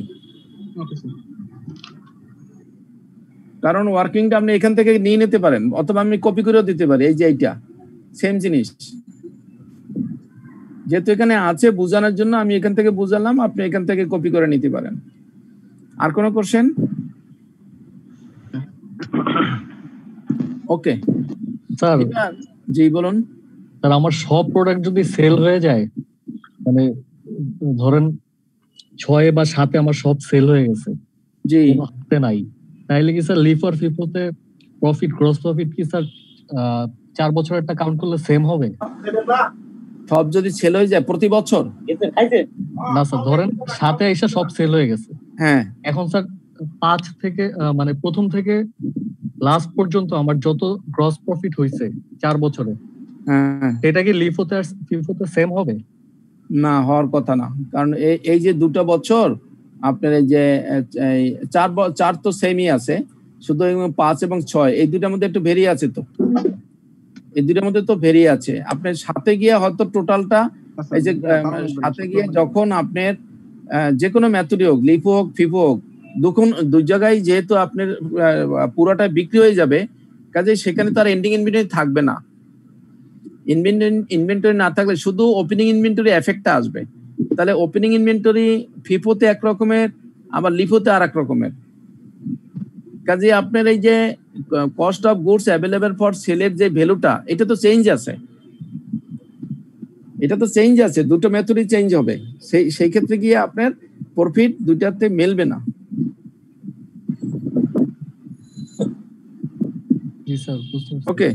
কারণ ওয়ার্কিংটা আপনি এখান থেকে নিয়ে নিতে পারেন, অথবা আমি কপি করেও দিতে পারি। এই যে এইটা সেম জিনিস, যেহেতু এখানে আছে বোঝানোর জন্য আমি এখান থেকে বুঝালাম, আপনি এখান থেকে কপি করে নিতে পারেন। আর কোনো কোশ্চেন? Okay sir. জি বলুন। স্যার আমার সব প্রোডাক্ট যদি সেল হয়ে যায়, মানে ধরেন 6 বা 7-এ আমার সব সেল হয়ে গেছে, জি হাতে নাই, তাইলে কি স্যার লিফ আর ফিফোতে প্রফিট, গ্রস প্রফিট কি স্যার 4 বছরেরটা কাউন্ট করলে সেম হবে? সব যদি সেল হয়ে যায় প্রতি বছর, না স্যার ধরেন সাথে এসে সব সেল হয়ে গেছে, হ্যাঁ এখন স্যার 5 থেকে মানে প্রথম থেকে লাস্ট পর্যন্ত আমার যত গ্রস প্রফিট হয়েছে 4 বছরে, হ্যাঁ এটা কি লিফোতে আর ফিফোতে সেম হবে? না, হওয়ার কথা না। কারণ এই যে 2 বছর আপনার এই যে 4 তো সেমই আছে, শুধু 5 এবং 6 এই দুটার মধ্যে একটু ভেরি আছে, তো এই দুটার মধ্যে তো ভেরি আছে। আপনার সাথে গিয়ে হয়তো টোটালটা এই যে সাথে গিয়ে যখন আপনার যে কোনো মেথডে হোক, লিফো হোক ফিফো হোক, দুই জায়গায় যেহেতু আপনার পুরোটা বিক্রি হয়ে যাবে, কাজে সেখানে তার এন্ডিং ইনভেন্টরি থাকবে না। ইনভেন্টরি না থাকলে শুধু ওপেনিং ইনভেন্টরি এফেক্টটা আসবে। তাহলে ওপেনিং ইনভেন্টরি ফিফোতে এক রকমের, আবার লিফোতে আর এক রকমের। কাজে আপনার এই যে cost of goods available for সেলের যে ভ্যালুটা, এটা তো চেঞ্জ আছে, দুটো মেথডই চেঞ্জ হবে। সেই ক্ষেত্রে গিয়ে আপনার প্রফিট দুইটাতে মেলবে না। ওকে,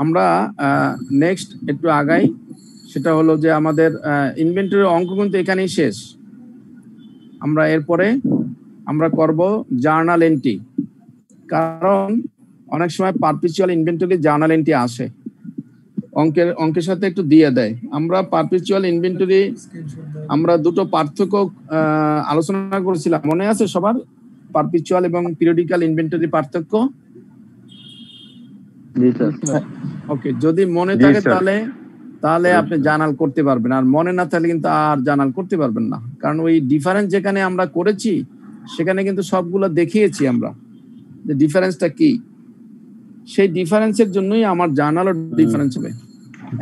আমরা নেক্সট একটু আগাই। সেটা হলো যে আমাদের ইনভেন্টরি অঙ্ক কিন্তু এখানেই শেষ। আমরা এরপরে আমরা করব জার্নাল এন্ট্রি, কারণ অনেক সময় পারপিচুয়াল ইনভেন্টরি জার্নাল এন্ট্রি আসে, অঙ্কের সাথে একটু দিয়ে দেয়। আমরা পারপিচুয়াল ইনভেন্টরি আমরা দুটো পার্থক্য আলোচনা করেছিলাম, মনে আছে সবার? পারপিচুয়াল এবং পিরিয়ডিক্যাল ইনভেন্টরি পার্থক্য। ওকে, যদি মনে থাকে তাহলে আপনি জার্নাল করতে পারবেন, আর মনে না থাকলে কিন্তু আর জার্নাল করতে পারবেন না। কারণ ওই ডিফারেন্স যেখানে আমরা করেছি সেখানে কিন্তু সবগুলো দেখিয়েছি আমরা যে ডিফারেন্সটা কি। সেই ডিফারেন্সের জন্যই আমার জার্নালও ডিফারেন্স হবে।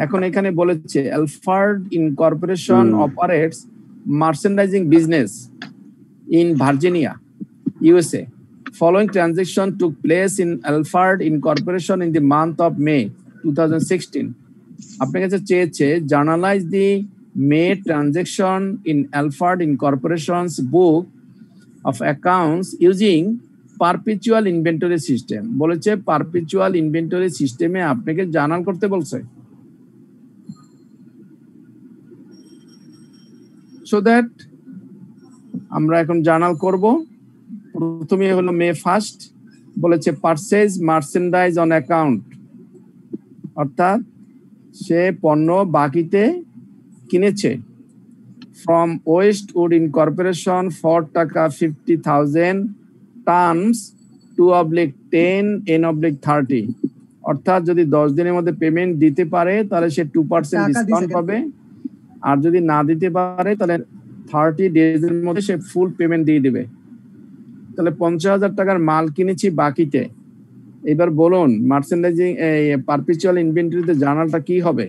এখন এখানে বলেছে Alphard incorporation operates merchandising business in Virginia, USA. Following transaction took place in Alphard Incorporation in the month of May 2016. আপনার কাছে চেয়েছে journalise the May transaction in Alphard Incorporation's book of accounts using perpetual inventory system. বলেছে perpetual inventory সিস্টেমে আপনাকে journal করতে বলছে। So that আমরা এখন জার্নাল করব। প্রথমে হলো মে 1 বলেছে পারচেজ মার্চেন্ডাইজ অন অ্যাকাউন্ট, অর্থাৎ সে পণ্য বাকিতে কিনেছে ফ্রম ওয়েস্টউড ইনকর্পোরেশন ফর টাকা 50,000 টার্মস 2/10 N/30, অর্থাৎ যদি 10 দিনের মধ্যে পেমেন্ট দিতে পারে তাহলে সে 2% ডিসকাউন্ট পাবে, আর যদি না দিতে পারে তাহলে 30 ডেজের মধ্যে সে ফুল পেমেন্ট দিয়ে দিবে। তাহলে 50,000 টাকার মাল কিনেছি বাকিতে। এবার বলুন মার্চেন্ডাইজিং পারপিচুয়াল ইনভেন্টরিতে জার্নালটা কি হবে?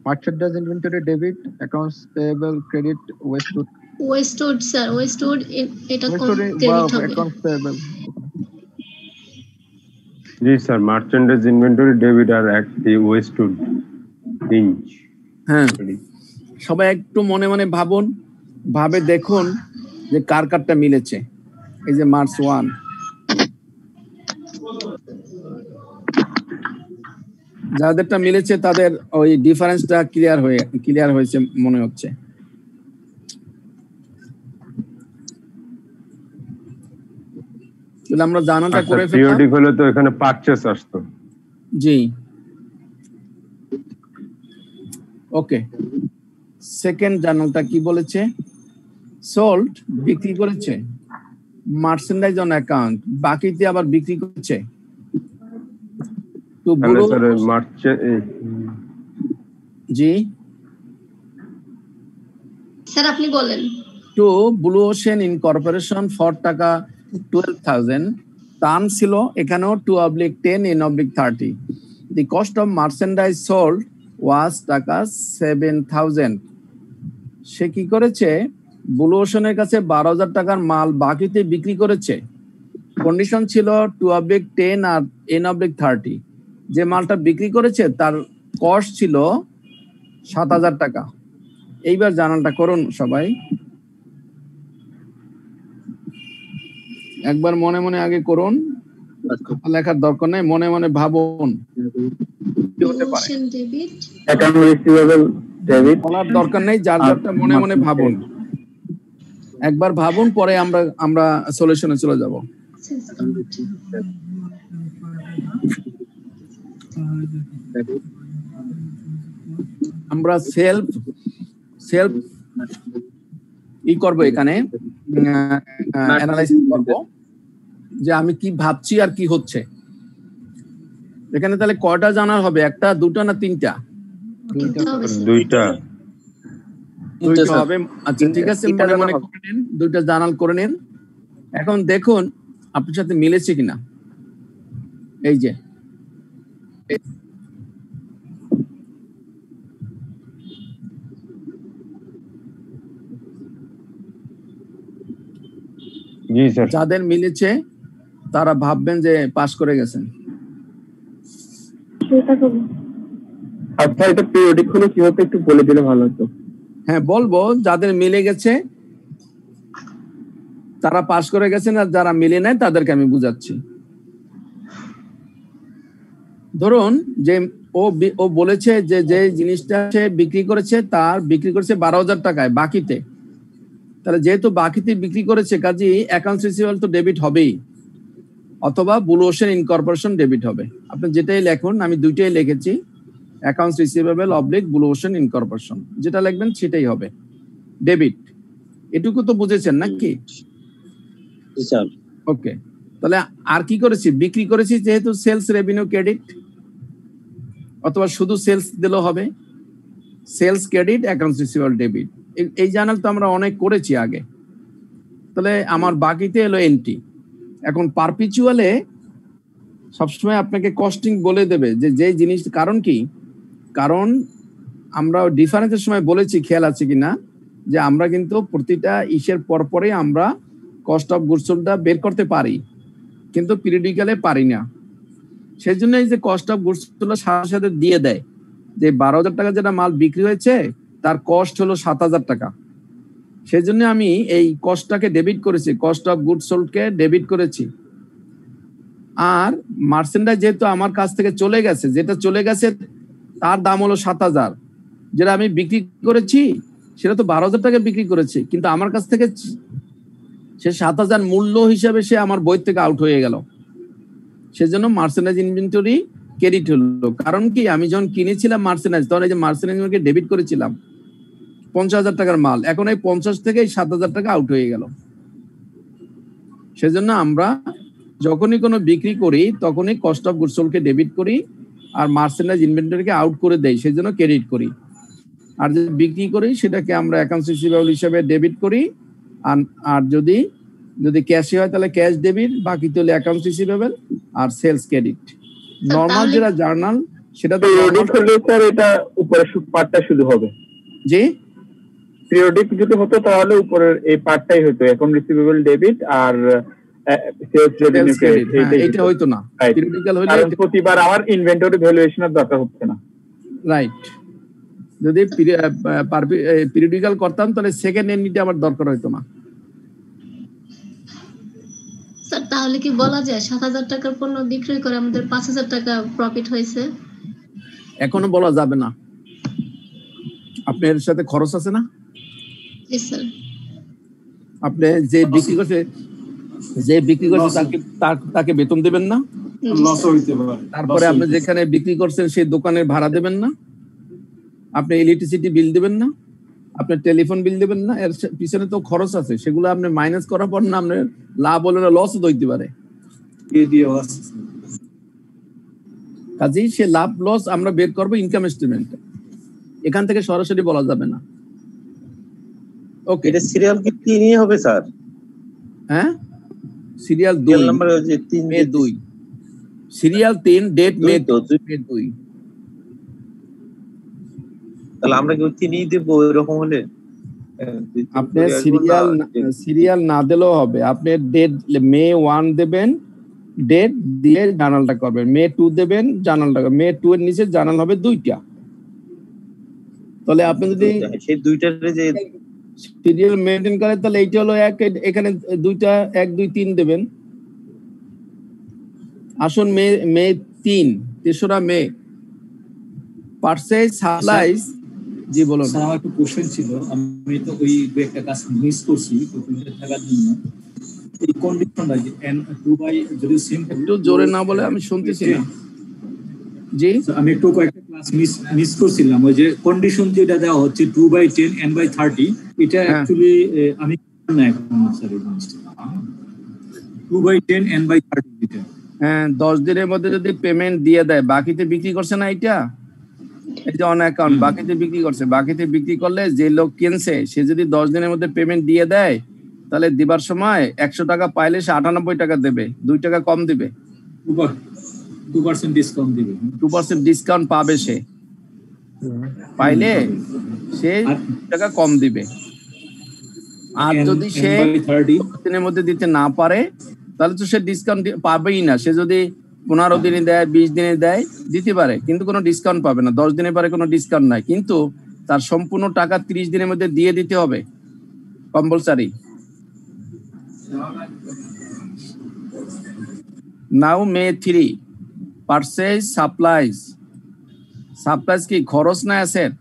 Merchandise inventory debit, accounts payable credit, Westwood sir, Westwood এটা ক্রেডিট হবে। অ্যাকাউন্টস পেয়েবল, জি স্যার, মার্চেন্ডাইজ ইনভেন্টরি ডেবিট আর ওয়েস্টউড ইঞ্চ। হ্যাঁ, সবাই একটু মনে মনে ভাবুন, ভাবে দেখুন যে কার কারটা মিলেছে। এই যে মার্চ 1, যাদেরটা মিলেছে তাদের ওই ডিফারেন্সটা ক্লিয়ার হয়েছে মনে হচ্ছে। তাহলে আমরা জার্নালটা করে ফেললাম। পিরিয়ডিক হলে তো এখানে পারচেজ আসতো। জি, ওকে। সেকেন্ড জার্নালটা কি বলেছে? সোল্ড, বিক্রি করেছে, মার্চেন্ডাইজ অন অ্যাকাউন্ট, বাকিতে আবার বিক্রি করেছে। তো জি স্যার আপনি বলেন। To Blue Ocean Incorporation for টাকা 12,000, টার্ম ছিল এখানেও 2/10 N/30। The cost of merchandise sold was টাকা 7,000। সে কি করেছে? ব্লু ওশনের কাছে 12,000 টাকার মাল বাকিতে বিক্রি করেছে। কন্ডিশন ছিল 2/10 আর N/30। যে মালটা বিক্রি করেছে তার কস্ট ছিল 7,000 টাকা। এইবার জার্নালটা করুন সবাই, একবার মনে মনে আগে করুন। লেখার দরকার নেই, মনে মনে ভাবুন কি হতে পারে। Motion debit. Account receivable debit বলার দরকার নেই, যার যারটা মনে মনে ভাবুন, একবার ভাবুন, পরে আমরা সলিউশনে চলে যাব। আমরা সেলফ করব, এখানে অ্যানালাইসিস করব যে আমি কি ভাবছি আর কি হচ্ছে। এখানে তাহলে কয়টা জানার হবে? একটা, দুটো না তিনটা? দুইটা হবে। আচ্ছা ঠিক আছে, মনে মনে করে নিন, দুইটা জার্নাল করে নিন। এখন দেখুন আপনার সাথে মিলেছে কিনা। এই যে জি স্যার, যাদের মিলেছে তারা ভাববেন যে পাস করে গেছেন। আচ্ছা, এটা পিরিয়ডিক হলো কি হতে একটু বলে দিলে ভালো হতো। হ্যাঁ বলবো, যাদের মিলে গেছে তারা পাস করে গেছেন, আর যারা মিলে নাই তাদেরকে আমি বুঝাচ্ছি। ধরুন যে ও বলেছে যে যে জিনিসটা সে বিক্রি করেছে তার বিক্রি করেছে 12,000 টাকায় বাকিতে। তাহলে যেহেতু বাকিতে বিক্রি করেছে, কাজেই অ্যাকাউন্টস রিসিভেবল তো ডেবিট হবেই, অথবা ব্লু ওশেন ইনকর্পোরেশন ডেবিট হবে। আপনি যেটাই লেখুন, আমি দুইটাই লিখেছি, accounts receivable oblique blue Ocean incorporation, যেটা লিখবেন সেটাই হবে ডেবিট। এটুকু তো বুঝেছেন নাকি? ওকে, তাহলে আর কি করেছি? বিক্রি করেছি, যেহেতু সেলস রেভিনিউ ক্রেডিট, অথবা শুধু সেলস দিলেও হবে, sales credit accounts receivable debit. এই জার্নাল তো আমরা অনেক করেছি আগে। তাহলে আমার বাকিতে এলো এন্ট্রি। এখন পারপিচুয়ালে সবসময় আপনাকে কস্টিং বলে দেবে যে যে জিনিস, কারণ কি? কারণ আমরা ডিফারেন্সের সময় বলেছি, খেয়াল আছে কিনা, যে আমরা কিন্তু প্রতিটা ইসের পরপরে আমরা কস্ট অফ গুডস সোল্ডটা বের করতে পারি, কিন্তু পিরিয়ডিক্যালে পারি না। সেই জন্য এই যে কস্ট অফ গুডস সোল্ড সাথে সাথে দিয়ে দেয় যে 12,000 টাকা যেটা মাল বিক্রি হয়েছে তার কস্ট হলো 7,000 টাকা। সেই জন্য আমি এই কস্টটাকে ডেবিট করেছি, কস্ট অফ গুডস সোল্ডকে ডেবিট করেছি। আর মার্চেন্ডাইজ যেহেতু আমার কাছ থেকে চলে গেছে, যেটা চলে গেছে তার দাম হলো 7,000, যেটা আমি বিক্রি করেছি সেটা তো 12,000 টাকা বিক্রি করেছি, কিন্তু আমার কাছ থেকে সে 7,000 মূল্য হিসাবে সে আমার বই থেকে আউট হয়ে গেল। সেজন্য মার্চেন্ডাইজ ইনভেন্টরি ক্রেডিট হলো। কারণ কি? আমি যখন কিনেছিলাম মার্চেন্ডাইজ, তখন এই যে মার্চেন্ডাইজকে ডেবিট করেছিলাম 50,000 টাকার মাল, এখন এই 50 থেকে 7,000 টাকা আউট হয়ে গেল। সেজন্য আমরা যখনই কোনো বিক্রি করি তখনই কস্ট অফ গুডস সোল্ডকে ডেবিট করি, আর মার্চেন্ডাইজ ইনভেন্টরিকে আউট করে দেই, সেজন্য ক্রেডিট করি। আর যদি বিক্রি করি সেটাকে আমরা অ্যাকাউন্টস রিসিভেবল হিসেবে ডেবিট করি। আর যদি ক্যাশে হয় তাহলে ক্যাশ ডেবিট, বাকি তো অ্যাকাউন্টস রিসিভেবল আর সেলস ক্রেডিট। নরমাল যেটা জার্নাল সেটা তো পিরিয়ডিক হলে স্যার এটা উপরের পার্টটা শুধু হবে। জি, পিরিয়ডিক যদি হতো তাহলে উপরের এই পার্টটাই হতো, অ্যাকাউন্ট রিসিভেবল ডেবিট আর সেলস রেভিনিউ ক্রেডিট। এটা হইতো না। পিরিয়ডিক্যাল হলে কারণ প্রতিবার আমার ইনভেন্টরি ভ্যালুয়েশনের দরকার হচ্ছে না। রাইট। যদি পিরিয়ডিক্যাল করতাম তাহলে সেকেন্ড এন্ট্রিটা আমার দরকার হইতো না। স্যার তাহলে কি বলা যায় 7,000 টাকার পণ্য বিক্রয় করে আমাদের 5,000 টাকা প্রফিট হয়েছে? এখনো বলা যাবে না, আপনার সাথে খরচ আছে না। জি স্যার। আপনি যে বিক্রি করছে তাকে বেতন দেবেন না, লস হইতে পারে। তারপরে আপনি যেখানে বিক্রি করছেন সেই দোকানের ভাড়া দেবেন না, আপনি ইলেকট্রিসিটি বিল দেবেন না, আপনার টেলিফোন বিল দেবেন না। এর পিছনে তো খরচ আছে, সেগুলো আপনি মাইনাস করার পর না আপনার লাভ হলে না লস হইতে পারে। কাজেই সে লাভ লস আমরা বের করবো ইনকাম স্টেটমেন্টে, এখান থেকে সরাসরি বলা যাবে না। ওকে, এটা সিরিয়াল কি 3ই হবে স্যার? হ্যাঁ, সিরিয়াল 2 নাম্বার হচ্ছে 3 মে 2, সিরিয়াল 3 ডেট মে 2। তাহলে আমরা কি 3ই দেব এরকম হলে? আপনি সিরিয়াল না দিলেও হবে, আপনি ডেট মে 1 দেবেন, ডেট দিয়ে জার্নালটা করবেন। মে 2 দেবেন, জার্নালটা করবেন। মে 2 এর নিচে জার্নাল হবে 2টা। তাহলে আপনি যদি সেই 2টার যে সিরিয়াল মেইনটেইন করে তাহলে এইটা হলো 1, এখানে 2টা 1 2 3 দেবেন। আসুন মে 3 মে পারচেজ সাপ্লাইজ। জি বলুন স্যার, আমার একটু কোশ্চেন ছিল, আমি তো ওই একটা কাজ মিস করছি ডকুমেন্টে থাকার জন্য। এই কন্ডিশনটা যে N2 বাই যদি সিম্পল, একটু জোরে না বলে আমি শুনতেছি না। জি আমি একটু কয়েকটা ক্লাস মিস করছিলাম। ওই যে কন্ডিশন যেটা দেওয়া হচ্ছে 2/10 N/30, এটা অ্যাকচুয়ালি আমি না এখন স্যার এই জিনিসটা 2/10 N/30 এটা। হ্যাঁ, 10 দিনের মধ্যে যদি পেমেন্ট দিয়ে দেয়, বাকিতে বিক্রি করছে না, এটা এই যে অন অ্যাকাউন্ট বাকিতে বিক্রি করছে, বাকিতে বিক্রি করলে যে লোক কিনছে সে যদি 10 দিনের মধ্যে পেমেন্ট দিয়ে দেয়, তাহলে দিবার সময় 100 টাকা পাইলে সে 98 টাকা দেবে, 2 টাকা কম দিবে, 2% ডিসকাউন্ট দিবে, 2% ডিসকাউন্ট পাবে সে, পাইলে সে 2 টাকা কম দিবে। আর যদি সে 10 দিনের মধ্যে দিতে না পারে, তাহলে তো সে ডিসকাউন্ট পাবেই না। সে যদি 15 দিনে দেয়, 20 দিনে দেয়, দিতে পারে, কিন্তু কোনো ডিসকাউন্ট পাবে না। 10 দিনের পরে কোনো ডিসকাউন্ট নাই, কিন্তু তার সম্পূর্ণ টাকা 30 দিনের মধ্যে দিয়ে দিতে হবে, কম্পালসারি। নাও মে 3 পারচেজ সাপ্লাইজ। সাপ্লাইজ কি খরচ না asset?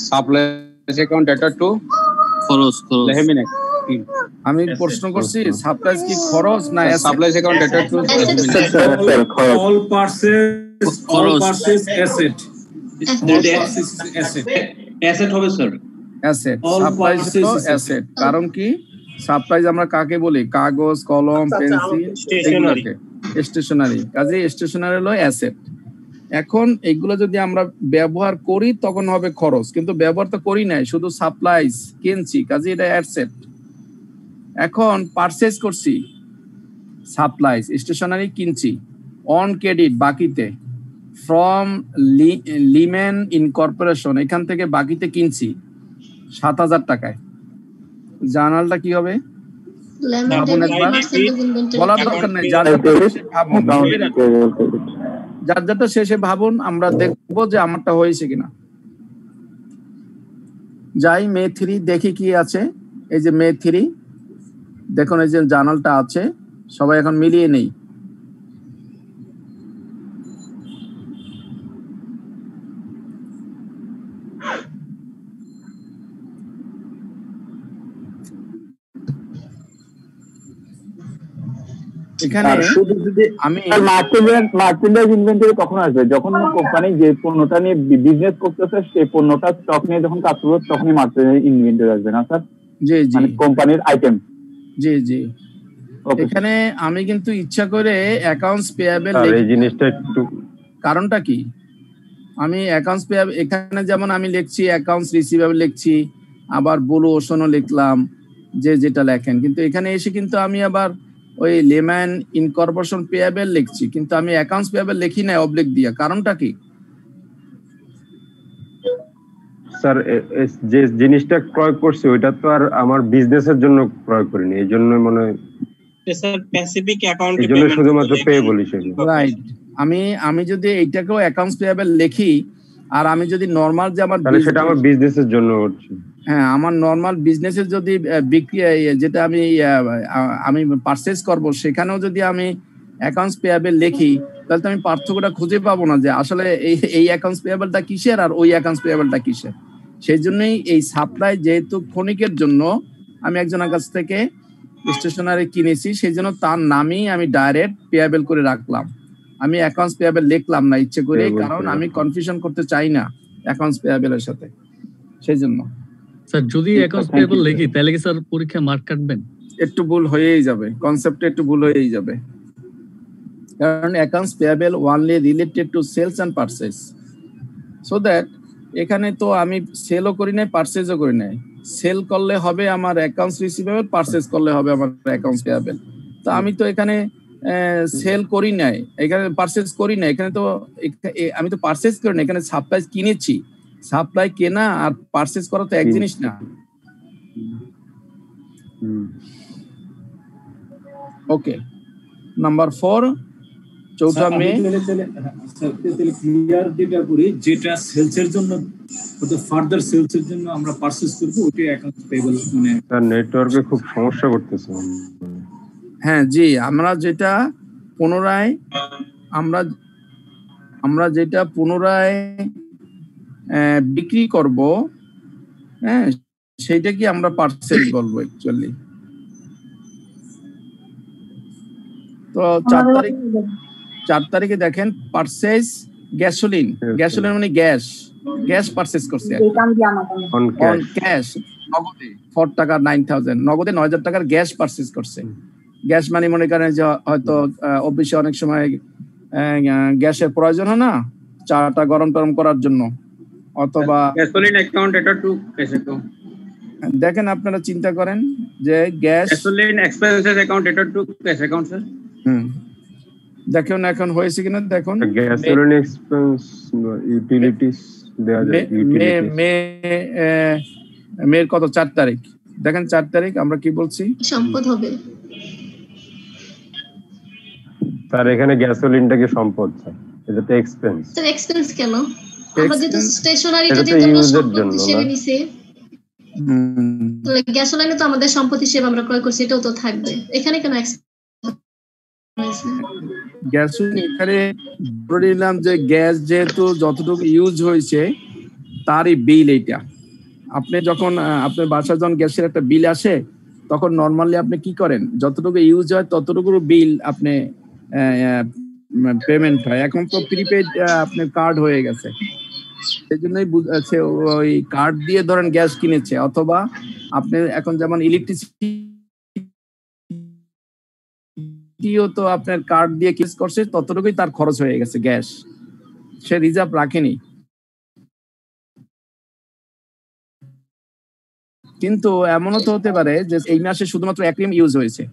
Supplies account data to খরচ। আমি প্রশ্ন করছি, সাপ্লাইজ কি খরচ না asset? Supplies account data to all purchase asset asset হবে স্যার, অ্যাসেট। সাপ্লাইজ হলো অ্যাসেট। কারণ কি, সাপ্লাইজ আমরা কাকে বলি? কাগজ, কলম, পেন্সিল, স্টেশনারি। কাজে স্টেশনারি হলো অ্যাসেট। এখন এগুলো যদি আমরা ব্যবহার করি তখন হবে খরচ, কিন্তু ব্যবহার তো করি নাই, শুধু সাপ্লাইজ কিনছি, কাজে এটা অ্যাসেট। এখন পারচেজ করছি, সাপ্লাইজ স্টেশনারি কিনছি, অন ক্রেডিট বাকিতে, ফ্রম লিমেন ইনকর্পোরেশন, এখান থেকে বাকিতে কিনছি 7000 টাকায়। জার্নালটা কি হবে? বলার দরকার নেই, যার যারটা শেষে ভাবুন, আমরা দেখবো যে আমারটা হয়েছে কিনা। যাই মে 3 দেখি কি আছে। এই যে মে 3 দেখুন, এই যে জার্নালটা আছে, সবাই এখন মিলিয়ে নেই। এখানে আমি মার্চেন্ডাইজ ইনভেন্টরি কখন আসবে? যখন কোম্পানি যে পণ্যটা নিয়ে বিজনেস করতেছে সেই পণ্যটা স্টক নিয়ে যখন কাজ করবে তখনই মার্চেন্ডাইজ ইনভেন্টরি আসবে না স্যার? জি জি, কোম্পানির আইটেম। জি জি, এখানে আমি কিন্তু ইচ্ছা করে অ্যাকাউন্টস পেয়াবেল এই জিনিসটা একটু, কারণটা কি, আমি অ্যাকাউন্টস পেয়াবেল এখানে যেমন আমি লিখছি অ্যাকাউন্টস রিসিভেবল লিখছি, আবার ব্লু ওশনও লিখলাম, যে যেটা লেখেন, কিন্তু এখানে এসে কিন্তু আমি আবার ওই লেম্যান ইনকর্পোরেশন পেয়াবেল লিখছি, কিন্তু আমি অ্যাকাউন্টস পেয়াবেল লিখি না অবলিক দিয়া। কারণটা কি স্যার? যে জিনিসটা ক্রয় করছি ওইটা তো আর আমার বিজনেসের জন্য ক্রয় করিনি, এই জন্য মনে হয় স্যার স্পেসিফিক অ্যাকাউন্ট, এই জন্য শুধুমাত্র পেয়েবল হিসেবে। রাইট। আমি যদি এইটাকেও অ্যাকাউন্টস পেয়াবেল লিখি, আর আমি যদি নরমাল যে আমার, তাহলে সেটা আমার বিজনেসের জন্য হচ্ছে। হ্যাঁ, আমার নরমাল বিজনেসের যদি বিক্রি, যেটা আমি পারচেজ করব, সেখানেও যদি আমি অ্যাকাউন্টস পেয়াবেল লিখি, তাহলে তো আমি পার্থক্যটা খুঁজে পাবো না যে আসলে এই অ্যাকাউন্টস পেয়াবেলটা কিসের আর ওই অ্যাকাউন্টস পেয়াবেলটা কিসের। সেই জন্যই এই সাপ্লাই যেহেতু ক্ষণিকের জন্য আমি একজনের কাছ থেকে স্টেশনারি কিনেছি, সেই জন্য তার নামেই আমি ডাইরেক্ট পেয়াবেল করে রাখলাম। আমি অ্যাকাউন্টস পেয়াবেল লিখলাম না ইচ্ছে করে, কারণ আমি কনফিউশন করতে চাই না অ্যাকাউন্টস পেয়াবেলের সাথে, সেই জন্য। স্যার যদি অ্যাকাউন্টস পেয়াবল লিখি তাহলে কি স্যার পরীক্ষায় মার্ক কাটবেন? একটু ভুল হয়েই যাবে, কনসেপ্টে একটু ভুল হয়েই যাবে, কারণ accounts payable only related to sales and purchase, so that এখানে তো আমি সেলও করি নাই, পারচেজও করি নাই। সেল করলে হবে আমার অ্যাকাউন্টস রিসিভেবল, পারচেজ করলে হবে আমার অ্যাকাউন্টস পেয়াবল। তো আমি তো এখানে সেল করি নাই, এখানে পারচেজ করি না, এখানে তো আমি তো পারচেজ করি না, এখানে সাপ্লাই কিনেছি। সাপ্লাই কেনা আর পারচেজ করা তো এক জিনিস না। ওকে, নাম্বার 4 4 মে। ক্লিয়ার যেটা করি, যেটা সেলসের জন্য, ফার্দার সেলসের জন্য আমরা পারচেজ করব, ওইটা অ্যাকাউন্টস পেয়েবল। মানে স্যার নেটওয়ার্কে খুব সমস্যা করতেছে। হ্যাঁ জি, আমরা যেটা পুনরায় আমরা আমরা যেটা পুনরায় বিক্রি করব, হ্যাঁ, সেইটা কি আমরা পার্সেল বলবো অ্যাকচুয়ালি। তো 4 তারিখে দেখেন পারচেজ গ্যাসোলিন, গ্যাসোলিন মানে গ্যাস পারচেজ করছে অন ক্যাশ, নগদে 4 টাকা 9,000, নগদে 9,000 টাকার গ্যাস পারচেজ করছে। গ্যাস মানে মনে করেন যে হয়তো অফিসে অনেক সময় গ্যাসের প্রয়োজন হয় না, চাটা গরম টরম করার জন্য, অথবা গ্যাসোলিন অ্যাকাউন্ট এটা টু ক্যাশ অ্যাকাউন্ট। দেখেন আপনারা চিন্তা করেন যে গ্যাসোলিন এক্সপেন্সেস অ্যাকাউন্ট এটা টু ক্যাশ অ্যাকাউন্ট স্যার। দেখুন এখন হয়েছে কিনা দেখুন। গ্যাসোলিন এক্সপেন্স ইউটিলিটিস দেয়া যায়। মের কত 4 তারিখ দেখেন, 4 তারিখ আমরা কি বলছি সম্পদ হবে স্যার। এখানে গ্যাসোলিনটা কি সম্পদ স্যার? এটা তো এক্সপেন্স। স্যার এক্সপেন্স কেন? আমরা যেটা স্টেশনারিটা যেটা সম্পদ হিসেবে নিছি, গ্যাসোলিনে তো আমাদের সম্পদ হিসেবে আমরা ক্রয় করছি, এটাও তো থাকবে। এখানে কেন গ্যাসোলিন? এখানে ধরে নিলাম যে গ্যাস যেহেতু যতটুকু ইউজ হয়েছে তারই বিল এইটা। আপনি যখন আপনার বাসায় যখন গ্যাসের একটা বিল আসে, তখন নর্মালি আপনি কি করেন, যতটুকু ইউজ হয় ততটুকু বিল আপনি পেমেন্ট হয়। এখন তো প্রিপেড আপনার কার্ড হয়ে গেছে, সেই জন্যই ওই কার্ড দিয়ে ধরেন গ্যাস কিনেছে, অথবা আপনি এখন যেমন ইলেকট্রিসিটিও তো আপনার কার্ড দিয়ে কিস করছে, ততটুকুই তার খরচ হয়ে গেছে গ্যাস, সে রিজার্ভ রাখেনি। কিন্তু এমনও তো হতে পারে যে এই মাসে শুধুমাত্র অ্যাক্রিম ইউজ হয়েছে।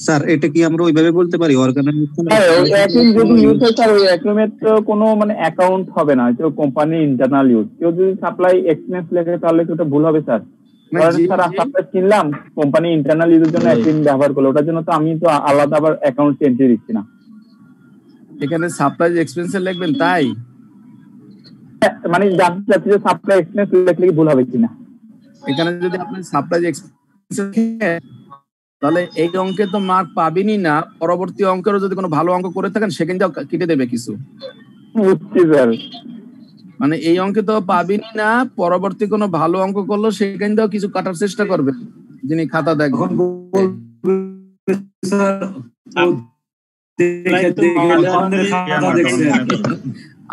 স্যার এটা কি আমরা ওইভাবে বলতে পারি অর্গানাইজেশন? ওই অ্যাক্রিম যদি ইউজ হয় স্যার, ওই অ্যাক্রিমের তো কোনো মানে অ্যাকাউন্ট হবে না, তো কোম্পানির ইন্টারনাল ইউজ। কেউ যদি সাপ্লাই এক্সপেন্স লেখে তাহলে কি ওটা ভুল হবে স্যার? স্যার সাপ্লাই কিনলাম, কোম্পানি ইন্টারনাল ইউজের জন্য অ্যাক্রিম ব্যবহার করলো, ওটার জন্য তো আমি তো আলাদা আবার অ্যাকাউন্ট এন্ট্রি দিচ্ছি না। এখানে সাপ্লাই এক্সপেন্সে লিখবেন তাই? মানে জানতে চাচ্ছি যে সাপ্লাই এক্সপেন্স লিখলে কি ভুল হবে কিনা। এখানে যদি আপনি সাপ্লাই এক্সপেন্স তাহলে এই অঙ্কে তো মার্ক পাবেনই না, পরবর্তী অঙ্কেরও যদি কোনো ভালো অঙ্ক করে থাকেন সেখানটাও কেটে দেবে কিছু। মানে এই অঙ্কে তো পাবেনই না, পরবর্তী কোনো ভালো অঙ্ক করলো সেখানটাও কিছু কাটার চেষ্টা করবে যিনি খাতা দেখবেন।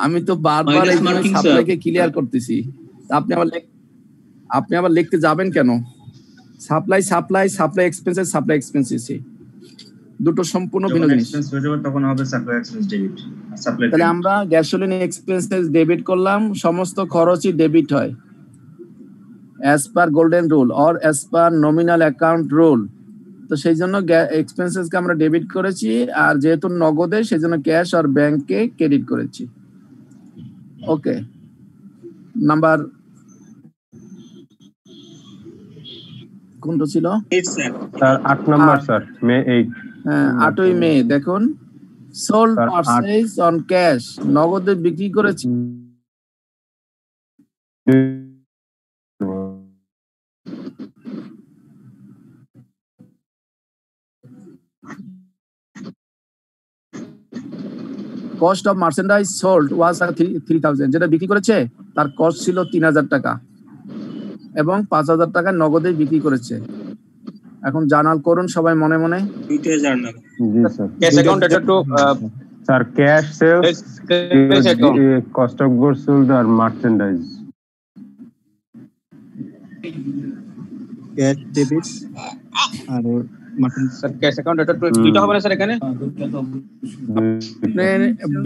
আমি তো বারবার এই সাপ্লাইকে ক্লিয়ার করতেছি, আপনি আবার লিখতে যাবেন কেন? Supply supply supply expenses supply expenses দুটো সম্পূর্ণ ভিন্ন জিনিস। তখন হবে সাপ্লাই এক্সপেন্স ডেবিট। তাহলে আমরা গ্যাসোলিন এক্সপেন্সেস ডেবিট করলাম, সমস্ত খরচই ডেবিট হয় as per golden rule or as per nominal account rule. তো সেই জন্য এক্সপেন্সেসকে আমরা ডেবিট করেছি, আর যেহেতু নগদে সেই জন্য ক্যাশ আর ব্যাংকে ক্রেডিট করেছি। ওকে, নাম্বার কোনটা ছিল? স্যার 8 নাম্বার স্যার, মে 8। হ্যাঁ 8ই মে। দেখুন সোল্ড পারচেজ অন ক্যাশ, নগদে বিক্রি করেছি। কস্ট অফ মার্চেন্ডাইজ সোল্ড ওয়াজ 3,000, যেটা বিক্রি করেছে তার কস্ট ছিল 3,000 টাকা এবং 5,000 টাকা নগদে বিক্রি করেছে। এখন জার্নাল করুন সবাই মনে মনে। জি স্যার। ক্যাশ অ্যাকাউন্ট এটা তো sir cash sales, cost of goods sold আর মার্চেন্ডাইজ। ক্যাশ ডেবিট আর স্যার ক্যাশ অ্যাকাউন্ট এটা তো দুটো হবে না স্যার এখানে?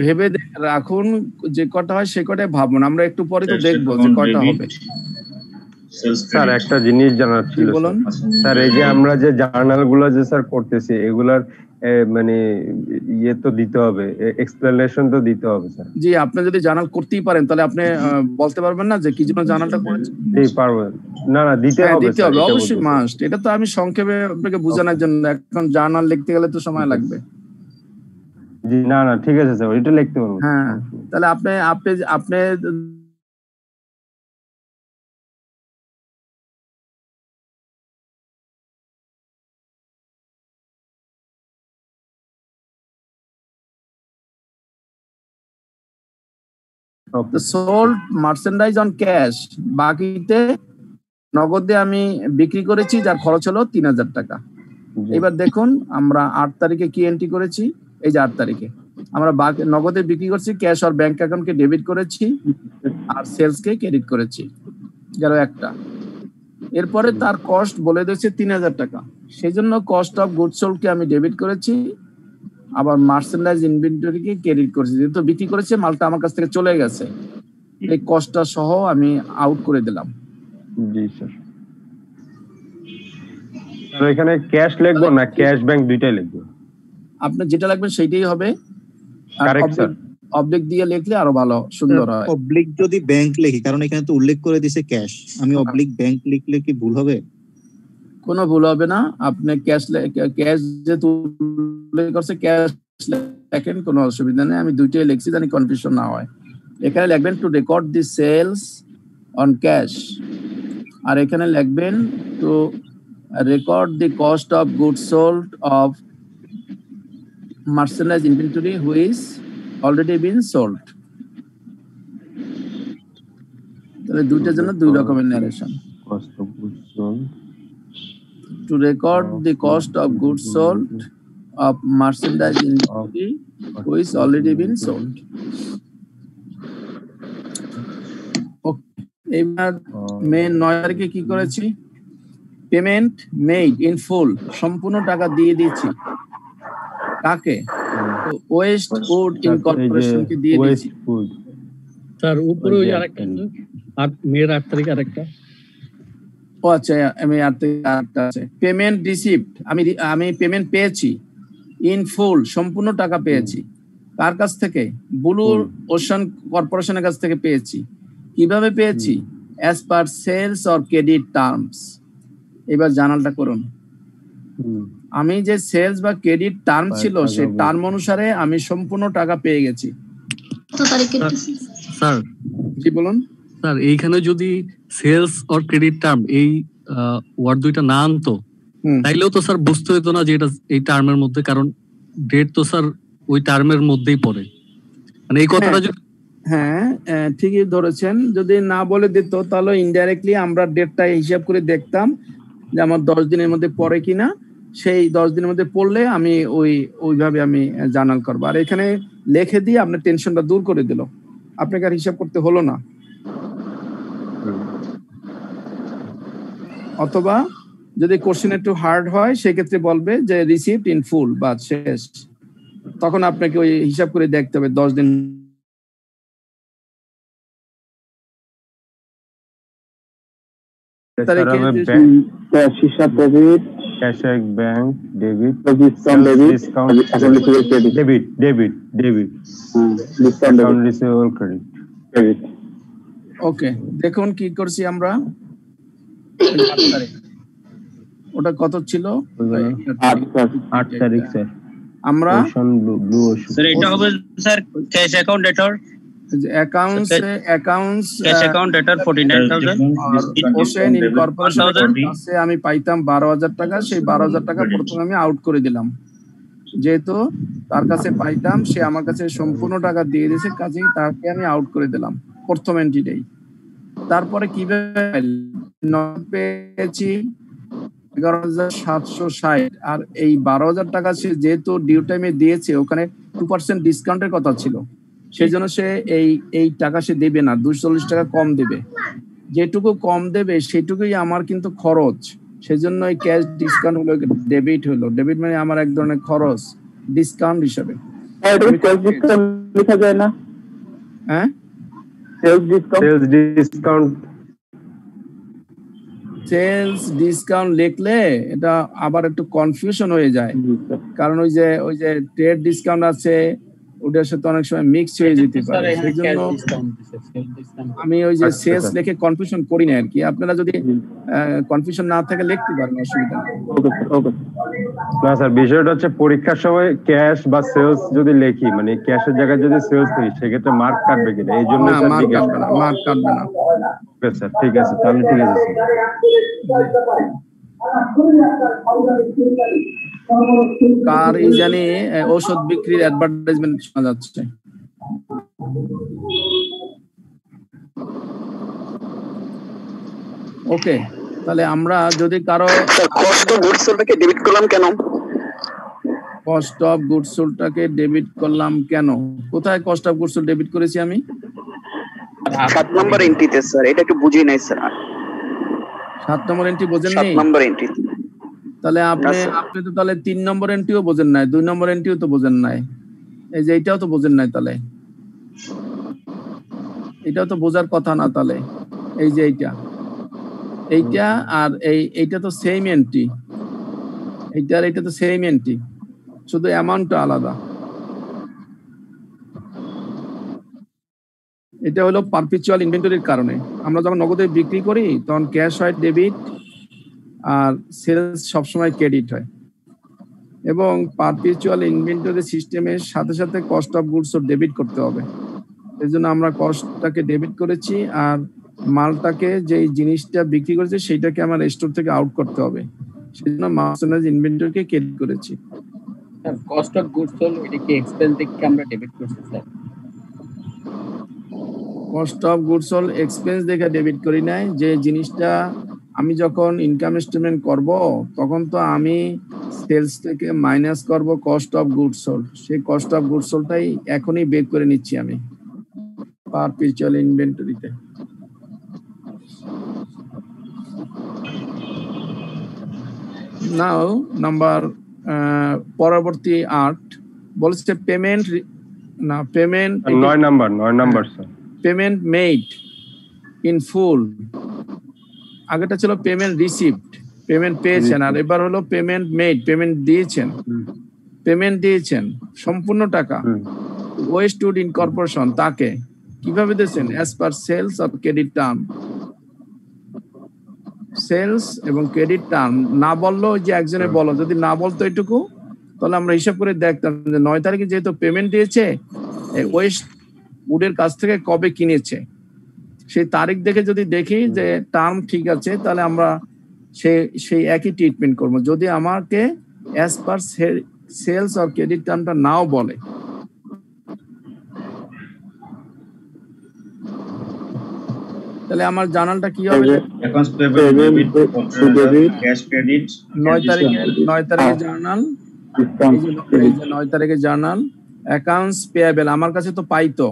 ভেবে রাখুন যে কটা হয় সে কটাই ভাবুন, আমরা একটু পরে তো দেখবো যে কটা হবে। স্যার একটা জিনিস জানার ছিল স্যার, এই যে আমরা যে জার্নাল গুলো যে স্যার করতেছি এগুলার মানে ইয়ে তো দিতে হবে, এক্সপ্লেনেশন তো দিতে হবে স্যার। জি, আপনি যদি জার্নাল করতেই পারেন তাহলে আপনি বলতে পারবেন না যে কি জন্য জার্নালটা করেছেন? জি পারবেন। না না দিতে হবে, দিতে হবে অবশ্যই, মাস্ট। এটা তো আমি সংক্ষেপে আপনাকে বোঝানোর জন্য, এখন জার্নাল লিখতে গেলে তো সময় লাগবে। জি না না ঠিক আছে স্যার, এটা লিখতে পারবো। হ্যাঁ তাহলে আপনি সোল্ড মার্চেন্ডাইজ অন ক্যাশ, বাকিতে নগদে আমি বিক্রি করেছি যার খরচ হলো 3000 টাকা। এবার দেখুন আমরা 8 তারিখে কি এন্ট্রি করেছি, এই যে 8 তারিখে আমরা নগদে বিক্রি করছি, ক্যাশ আর ব্যাংক অ্যাকাউন্টকে ডেবিট করেছি আর সেলসকে ক্রেডিট করেছি, গেল একটা। এরপরে তার কস্ট বলে দিয়েছে 3000 টাকা, সেই জন্য কস্ট অফ গুড সোল্ডকে আমি ডেবিট করেছি, আবার মার্চেন্ডাইজ ইনভেন্টরিকে ক্রেডিট করেছি। যেহেতু বিক্রি করেছে মালটা আমার কাছ থেকে চলে গেছে, এই কস্টটা সহ আমি আউট করে দিলাম। জি স্যার। আর এখানে ক্যাশ লিখবো না ক্যাশ ব্যাংক দুইটাই লিখবো? আপনি যেটা লাগবেন সেইটাই হবে। Correct sir. অবলিক দিয়ে লিখলে আরো ভালো সুন্দর হয়। অবলিক যদি ব্যাংক লিখি, কারণ এখানে তো উল্লেখ করে দিয়েছে ক্যাশ, আমি অবলিক ব্যাংক লিখলে কি ভুল হবে? কোনো ভুল হবে না। আপনি ক্যাশ যেহেতু উল্লেখ করছে ক্যাশ লেখেন, কোনো অসুবিধা নেই। আমি দুইটাই লিখছি জানি কনফিউশন না হয়। এখানে লিখবেন to record the sales on cash, আর এখানে লিখবেন to record the cost of goods sold of merchandise inventory which already been sold. তাহলে দুইটার জন্য দুই রকমের narration. Cost of goods sold. To record the cost of goods sold of merchandise inventory which already been sold. এবার মে 9 তারিখে কি করেছি, payment made in ফুল, সম্পূর্ণ টাকা দিয়ে দিয়েছি। কাকে? ওয়েস্ট উড ইনকর্পোরেশনকে দিয়ে দিয়েছি। স্যার উপরে ওই আরেকটা মের 8 তারিখ আরেকটা। ও আচ্ছা, আমি 8 তারিখ আরেকটা আছে। পেমেন্ট রিসিভড, আমি পেমেন্ট পেয়েছি ইন ফুল, সম্পূর্ণ টাকা পেয়েছি। কার কাছ থেকে? ব্লু ওশান কর্পোরেশনের কাছ থেকে পেয়েছি। কিভাবে পেয়েছি? As per sales or credit terms. এবার জানালটা করুন। আমি যে সেলস বা ক্রেডিট টার্ম ছিল সেই টার্ম অনুসারে আমি সম্পূর্ণ টাকা পেয়ে গেছি। স্যার কি বলুন? স্যার এইখানে যদি সেলস অর ক্রেডিট টার্ম এই ওয়ার্ড দুইটা না আনতো তাইলেও তো স্যার বুঝতে হতো না যে এটা এই টার্মের মধ্যে, কারণ ডেট তো স্যার ওই টার্মের মধ্যেই পড়ে। মানে এই কথাটা যদি হ্যাঁ ঠিকই ধরেছেন, যদি না বলে দিত তাহলে ইনডাইরেক্টলি আমরা ডেটটা হিসাব করে দেখতাম যে আমার 10 দিনের মধ্যে পড়ে কিনা। সেই 10 দিনের মধ্যে পড়লে আমি ওইভাবে আমি জানাল করবো। আর এখানে লিখে দিয়ে আপনার টেনশনটা দূর করে দিল, আপনাকে আর হিসাব করতে হলো না। অথবা যদি কোশ্চেন একটু হার্ড হয় সেক্ষেত্রে বলবে যে রিসিভড ইন ফুল বা শেষ, তখন আপনাকে ওই হিসাব করে দেখতে হবে 10 দিন। ওকে, দেখুন কি করছি আমরা। ওটা কত ছিল? 8 তারিখ স্যার। আমরা স্যার এটা হবে sir cash account ডেটর, accounts cash account debtor 49,000 ocean incorporation আছে আমি পাইতাম 12000 টাকা। সেই 12000 টাকা প্রথমে আমি আউট করে দিলাম, যেহেতু তার কাছে পাইতাম সে আমার কাছে সম্পূর্ণ টাকা দিয়ে দিয়েছে, কাজেই তাকে আমি আউট করে দিলাম প্রথম এন্ট্রিটাই। তারপরে কিভাবে পেয়েছি 11760, আর এই 12000 টাকা সে যেহেতু ডিউ টাইমে দিয়েছে ওখানে 2% ডিসকাউন্টের কথা ছিল, সেই জন্য সে এই টাকা সে দেবে না, 240 টাকা কম দেবে। যেটুকু কম দেবে সেটুকুই আমার কিন্তু খরচ, সেই জন্য এই ক্যাশ ডিসকাউন্ট হলো ডেবিট হলো। ডেবিট মানে আমার এক ধরনের খরচ ডিসকাউন্ট হিসাবে। লেখা যায় না? হ্যাঁ, সেলস ডিসকাউন্ট লিখলে এটা আবার একটু কনফিউশন হয়ে যায়, কারণ ওই যে ট্রেড ডিসকাউন্ট আছে ওটার সাথে অনেক সময় মিক্স হয়ে যেতে পারে। সেজন্য আমি ওই যে সেলস লিখে কনফিউশন করি না আর কি। আপনারা যদি কনফিউশন না থাকে লিখতে পারেন, অসুবিধা নেই। না স্যার, বিষয়টা হচ্ছে পরীক্ষার সময় ক্যাশ বা সেলস যদি লিখি, মানে ক্যাশের জায়গায় যদি সেলস লিখি সেক্ষেত্রে মার্ক কাটবে কিনা, এই জন্য মার্ক কাটবে না। ওকে স্যার, ঠিক আছে, তাহলে ঠিক আছে স্যার। কার এই জানি ঔষধ বিক্রির অ্যাডভার্টাইজমেন্ট শোনা যাচ্ছে। ওকে, তাহলে আমরা যদি কারো কস্ট অফ গুডস সোল্ডটাকে ডেবিট করলাম কেন? কস্ট অফ গুডস সোল্ডটাকে ডেবিট করলাম কেন? কোথায় cost of goods sold debit করেছি আমি? 7 নম্বর এন্ট্রিতে স্যার, এটা একটু বুঝি নাই স্যার। 7 নম্বর এন্ট্রি বোঝেন নাই? 7 নম্বর এন্ট্রিতে। তাহলে আপনি তো তাহলে 3 নম্বর এন্ট্রিও বোঝেন নাই, 2 নম্বর এন্ট্রিও তো বোঝেন নাই, এই যে এইটাও তো বোঝেন নাই, তাহলে এটাও তো বোঝার কথা না। তাহলে এই যে এইটা আর এইটা তো সেম এন্ট্রি, এইটা আর এইটা তো সেম এন্ট্রি, শুধু অ্যামাউন্টটা আলাদা। এটা হলো পারপিচুয়াল ইনভেন্টরির কারণে। আমরা যখন নগদে বিক্রি করি তখন ক্যাশ হয় ডেবিট আর সেলস সবসময় ক্রেডিট হয়। এবং পারপিচুয়াল ইনভেন্টরি সিস্টেমের সাথে সাথে কস্ট অফ গুডস ডেবিট করতে হবে। এই জন্য আমরা কস্টটাকে ডেবিট করেছি, আর মালটাকে যে জিনিসটা বিক্রি করেছে সেইটাকে আমার স্টোর থেকে আউট করতে হবে, সেই জন্য মার্চেন্ডাইজ ইনভেন্টরিকে ক্রেডিট করেছি। কস্ট অফ গুডস সোল্ড এটাকে এক্সপেন্স থেকে আমরা ডেবিট করছি sir. Cost of goods sold expense দেখে ডেবিট করি নাই। যে জিনিসটা আমি যখন ইনকাম স্টেটমেন্ট করব তখন তো আমি সেলস থেকে মাইনাস করব কস্ট অফ গুডস সোল্ড, সেই কস্ট অফ গুডস সোল্ডটাই এখনই বের করে নিচ্ছি আমি পারপিচুয়াল ইনভেন্টরিতে। নাও নাম্বার পরবর্তী 8 বলছে পেমেন্ট না payment 9 number sir. Payment made in full, আগেটা ছিল পেমেন্ট রিসিভড, পেমেন্ট পেয়েছেন, আর এবার হলো পেমেন্ট মেড, পেমেন্ট দিয়েছেন সম্পূর্ণ টাকা। ওয়েস্টউড ইনকর্পোরেশন তাকে কিভাবে দিয়েছেন? As per sales of credit term. Sales এবং ক্রেডিট টার্ম না বললেও যে একজনে বলো, যদি না বলতো এটুকু তাহলে আমরা হিসাব করে দেখতাম যে 9 তারিখে যেহেতু পেমেন্ট দিয়েছে, ওয়েস্ট উডের কাছ থেকে কবে কিনেছে সেই তারিখ দেখে যদি দেখি যে টার্ম ঠিক আছে, তাহলে আমরা সেই একই ট্রিটমেন্ট করব। যদি আমাকে as per sales or credit টার্মটা নাও বলে, তাহলে আমার জার্নালটা কি হবে? 9 তারিখের জার্নাল, এই যে 9 তারিখের জার্নাল অ্যাকাউন্টস পেয়েবল আমার কাছে তো পাইতো,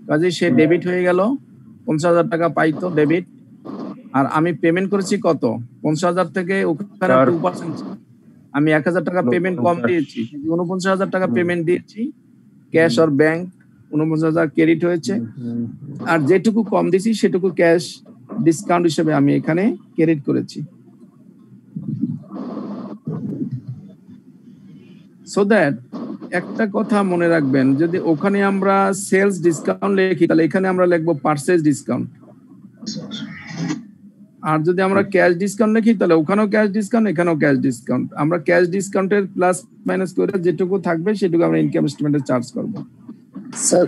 কাজে সে ডেবিট হয়ে গেল, 50,000 টাকা পাইতো ডেবিট। আর আমি পেমেন্ট করেছি কত? 50,000 থেকে ওখানে 2% আমি 1,000 টাকা পেমেন্ট কম দিয়েছি, 49,000 টাকা পেমেন্ট দিয়েছি ক্যাশ আর ব্যাংক, 49,000 ক্রেডিট হয়েছে। আর যেটুকু কম দিয়েছি সেটুকু ক্যাশ ডিসকাউন্ট হিসেবে আমি এখানে ক্রেডিট করেছি। সো দ্যাট একটা কথা মনে রাখবেন, যদি ওখানে আমরা সেলস ডিসকাউন্ট লিখি তাহলে এখানে আমরা লিখবো পারচেজ ডিসকাউন্ট, আর যদি আমরা ক্যাশ ডিসকাউন্ট লিখি তাহলে ওখানেও ক্যাশ ডিসকাউন্ট, এখানেও ক্যাশ ডিসকাউন্ট। আমরা ক্যাশ ডিসকাউন্টের প্লাস মাইনাস করে যেটুকু থাকবে সেটুকু আমরা ইনকাম স্টেটমেন্টে চার্জ করব। Sir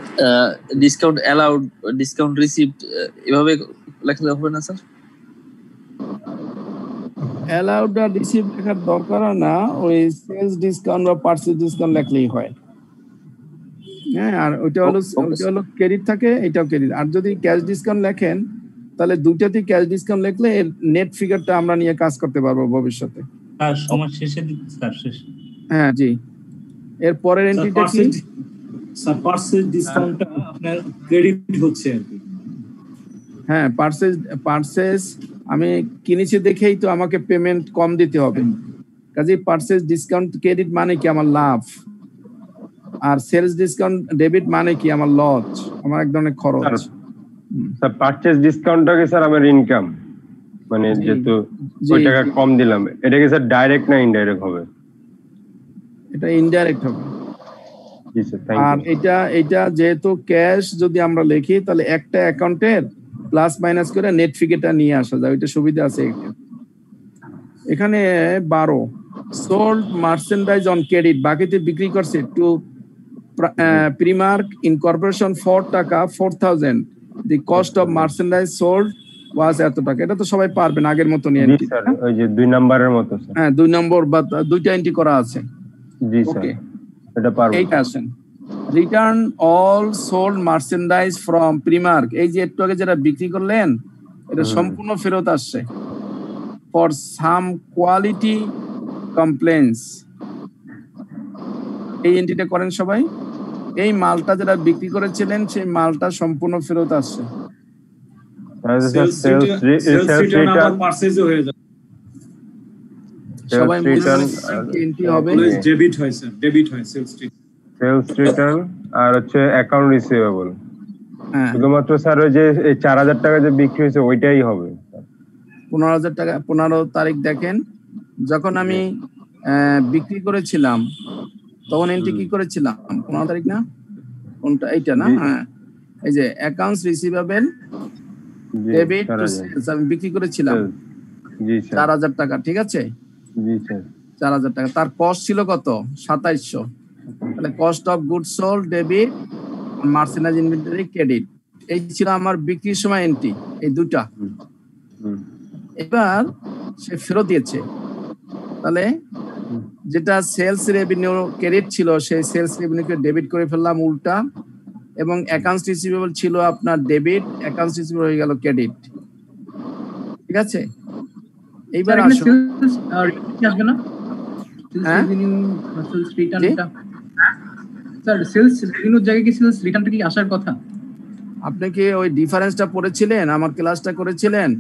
discount allowed, discount received এভাবে লেখলে হবে না স্যার? অ্যালাউড আর রিসিভ লেখার দরকার না, ওই সেলস ডিসকাউন্ট বা পারচেজ ডিসকাউন্ট লেখলেই হয়। হ্যাঁ, আর ওইটা হলো ক্রেডিট থাকে, এটাও ক্রেডিট। আর যদি ক্যাশ ডিসকাউন্ট লেখেন তাহলে দুইটাতেই ক্যাশ ডিসকাউন্ট লিখলে এর নেট ফিগারটা আমরা নিয়ে কাজ করতে পারবো ভবিষ্যতে। আর সময় শেষে স্যার শেষ। হ্যাঁ জি, এর পরের এন্ট্রিটা কি? স্যার পারচেজ ডিসকাউন্টটা আপনার ক্রেডিট হচ্ছে আর কি। হ্যাঁ, পারচেজ আমি কিনেছি দেখেই তো আমাকে পেমেন্ট কম দিতে হবে, কাজে পারচেজ ডিসকাউন্ট ক্রেডিট মানে কি? আমার লাভ। আর সেলস ডিসকাউন্ট ডেবিট মানে কি? আমার লস, আমার এক ধরনের খরচ। স্যার পারচেজ ডিসকাউন্টটাকে স্যার আমার ইনকাম, মানে যেহেতু ওই টাকা কম দিলাম, এটা কি স্যার ডাইরেক্ট না ইনডাইরেক্ট হবে? এটা ইনডাইরেক্ট হবে। জি স্যার, থ্যাংক ইউ। আর এটা যেহেতু ক্যাশ যদি আমরা লিখি তাহলে একটা অ্যাকাউন্টের প্লাস মাইনাস করে নেট ফিগারটা নিয়ে আসা যায়, ওইটা সুবিধা আছে। এখানে 12 সোল্ড মার্চেন্ডাইজ অন ক্রেডিট, বাকিতে বিক্রি করছে টু প্রিমার্ক ইনকর্পোরেশন 4 টাকা 4,000, the cost of merchandise sold was এত টাকা। এটা তো সবাই পারবেন আগের মতো নিয়ে। জি স্যার, ওই যে 2 নাম্বারের মতো স্যার। হ্যাঁ, 2 নম্বর বা 2টা এন্ট্রি করা আছে। জি স্যার, এটা পারবো। এইটা আসেন return all sold merchandise from Primark, এই যে একটু আগে যারা বিক্রি করলেন এটা সম্পূর্ণ ফেরত আসছে। ফর সাম কোয়ালিটি কমপ্লেন্টস, এই এন্ট্রিটা করেন সবাই। এই মালটা যেটা বিক্রি করেছিলেন সেই মালটা সম্পূর্ণ ফেরত আসছে। সবাই এন্ট্রি হবে ডেবিট হয় স্যার, ডেবিট হয় সেলস রিটার্ন আর হচ্ছে অ্যাকাউন্ট রিসিভেবল। শুধুমাত্র স্যার ওই যে 4000 টাকা যে বিক্রি হয়েছে ওইটাই হবে। 15,000 টাকা 15 তারিখ দেখেন, যখন আমি বিক্রি করেছিলাম তখন এন্ট্রি কি করেছিলাম? 15 তারিখ না, কোনটা? এইটা না? হ্যাঁ, এই যে accounts receivable debit to sales আমি বিক্রি করেছিলাম 4000 টাকা, ঠিক আছে? জি স্যার, 4000 টাকা। তার কস্ট ছিল কত? 2700। তাহলে cost of good sold debit, merchandise inventory credit, এই ছিল আমার বিক্রির সময় এন্ট্রি, এই দুটা। এবার সে ফেরত দিয়েছে, তাহলে যেটা সেলস রেভিনিউ ক্রেডিট ছিল সেই সেলস রেভিনিউকে ডেবিট করে ফেললাম উল্টা, এবং অ্যাকাউন্টস রিসিভেবল ছিল আপনার ডেবিট, অ্যাকাউন্টস রিসিভেবল হয়ে গেল ক্রেডিট, ঠিক আছে? এইবার আসুন, আসবে না সেলস রেভিনিউ সেলস রিটার্নটা? স্যার সেলস রেভিনিউর জায়গায় কি সেলস রিটার্নটা কি আসার কথা? আপনি কি ওই ডিফারেন্সটা পড়েছিলেন? আমার ক্লাসটা করেছিলেন?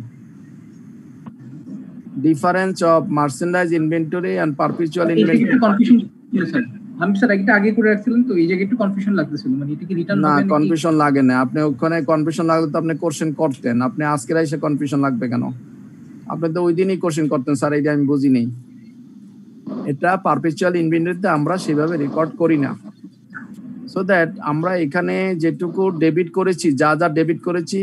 Difference of merchandise inventory and perpetual inventory. Confusion ছিল স্যার, আমি স্যার একটা আগে করে রাখছিলাম তো এই জায়গায় একটু কনফিউশন লাগতেছিল, মানে এটা কি রিটার্ন না, হবে নাকি? কনফিউশন লাগে না। আপনি ওখানে কনফিউশন লাগলে তো আপনি কোশ্চেন করতেন, আপনি আজকে এসে কনফিউশন লাগবে কেন? আপনি তো ওই দিনই কোশ্চেন করতেন, স্যার এইটা আমি বুঝি নেই। এটা পারপিচুয়াল ইনভেন্টরিতে আমরা সেভাবে রেকর্ড করি না, সো দ্যাট আমরা এখানে যেটুকু ডেবিট করেছি, যা যা ডেবিট করেছি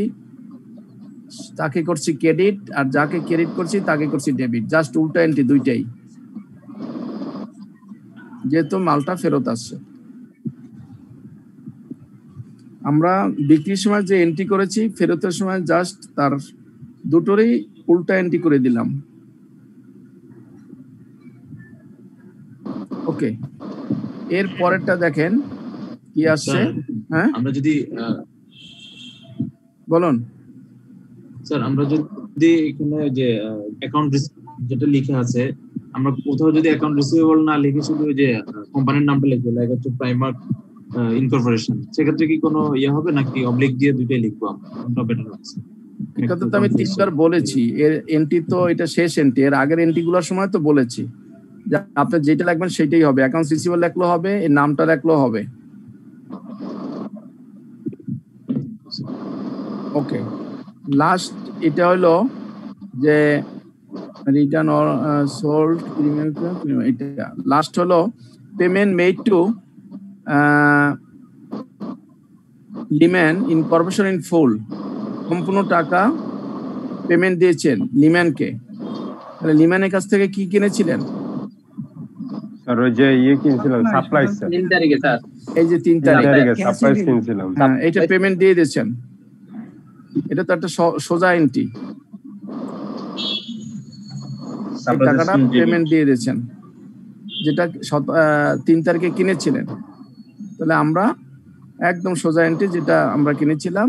তাকে করছি ক্রেডিট, আর যাকে ক্রেডিট করছি তাকে করছি ডেবিট, জাস্ট উল্টা এন্ট্রি দুইটাই, যেহেতু মালটা ফেরত আসছে। আমরা বিক্রির সময় যে এন্ট্রি করেছি ফেরতের সময় জাস্ট তার দুটোরই উল্টা এন্ট্রি করে দিলাম। ওকে, এর পরেরটা দেখেন কি আসছে। হ্যাঁ, আমরা যদি বলুন স্যার, আমরা যদি এখানে যে অ্যাকাউন্ট যেটা লিখে আছে, আমরা কোথাও যদি অ্যাকাউন্ট রিসিভেবল না লিখে শুধু ওই যে কোম্পানির নামটা লিখবো, লাইক হচ্ছে প্রাইমার্ক ইনকর্পোরেশন, সেক্ষেত্রে কি কোনো ইয়ে হবে নাকি অবলিক দিয়ে দুইটাই লিখবো আমরা? কোনটা বেটার হবে? এটা তো আমি 3 বার বলেছি, এর এন্ট্রি তো এটা শেষ এন্ট্রি, এর আগের এন্ট্রি গুলোর সময় তো বলেছি যে আপনি যেটা লিখবেন সেটাই হবে, অ্যাকাউন্টস রিসিভেবল লিখলেও হবে, এর নামটা লিখলেও হবে। ওকে, লাস্ট এটা হলো যে রিটার্ন অর সোল্ড প্রিমিয়াম, এটা লাস্ট হলো payment made to Leman incorporation in full, সম্পূর্ণ টাকা পেমেন্ট দিয়েছেন লিম্যানকে। তাহলে লিম্যানের কাছ থেকে কি কিনেছিলেন? স্যার ওই যে ইয়ে কিনছিলাম, সাপ্লাই স্যার, 3 তারিখে স্যার, এই যে 3 তারিখে সাপ্লাই কিনছিলাম। হ্যাঁ, এটা পেমেন্ট দিয়ে দিয়েছেন, এটা তো একটা সোজা এন্ট্রি, টাকাটা পেমেন্ট দিয়ে দিয়েছেন, যেটা 3 তারিখে কিনেছিলেন। তাহলে আমরা একদম সোজা এন্ট্রি, যেটা আমরা কিনেছিলাম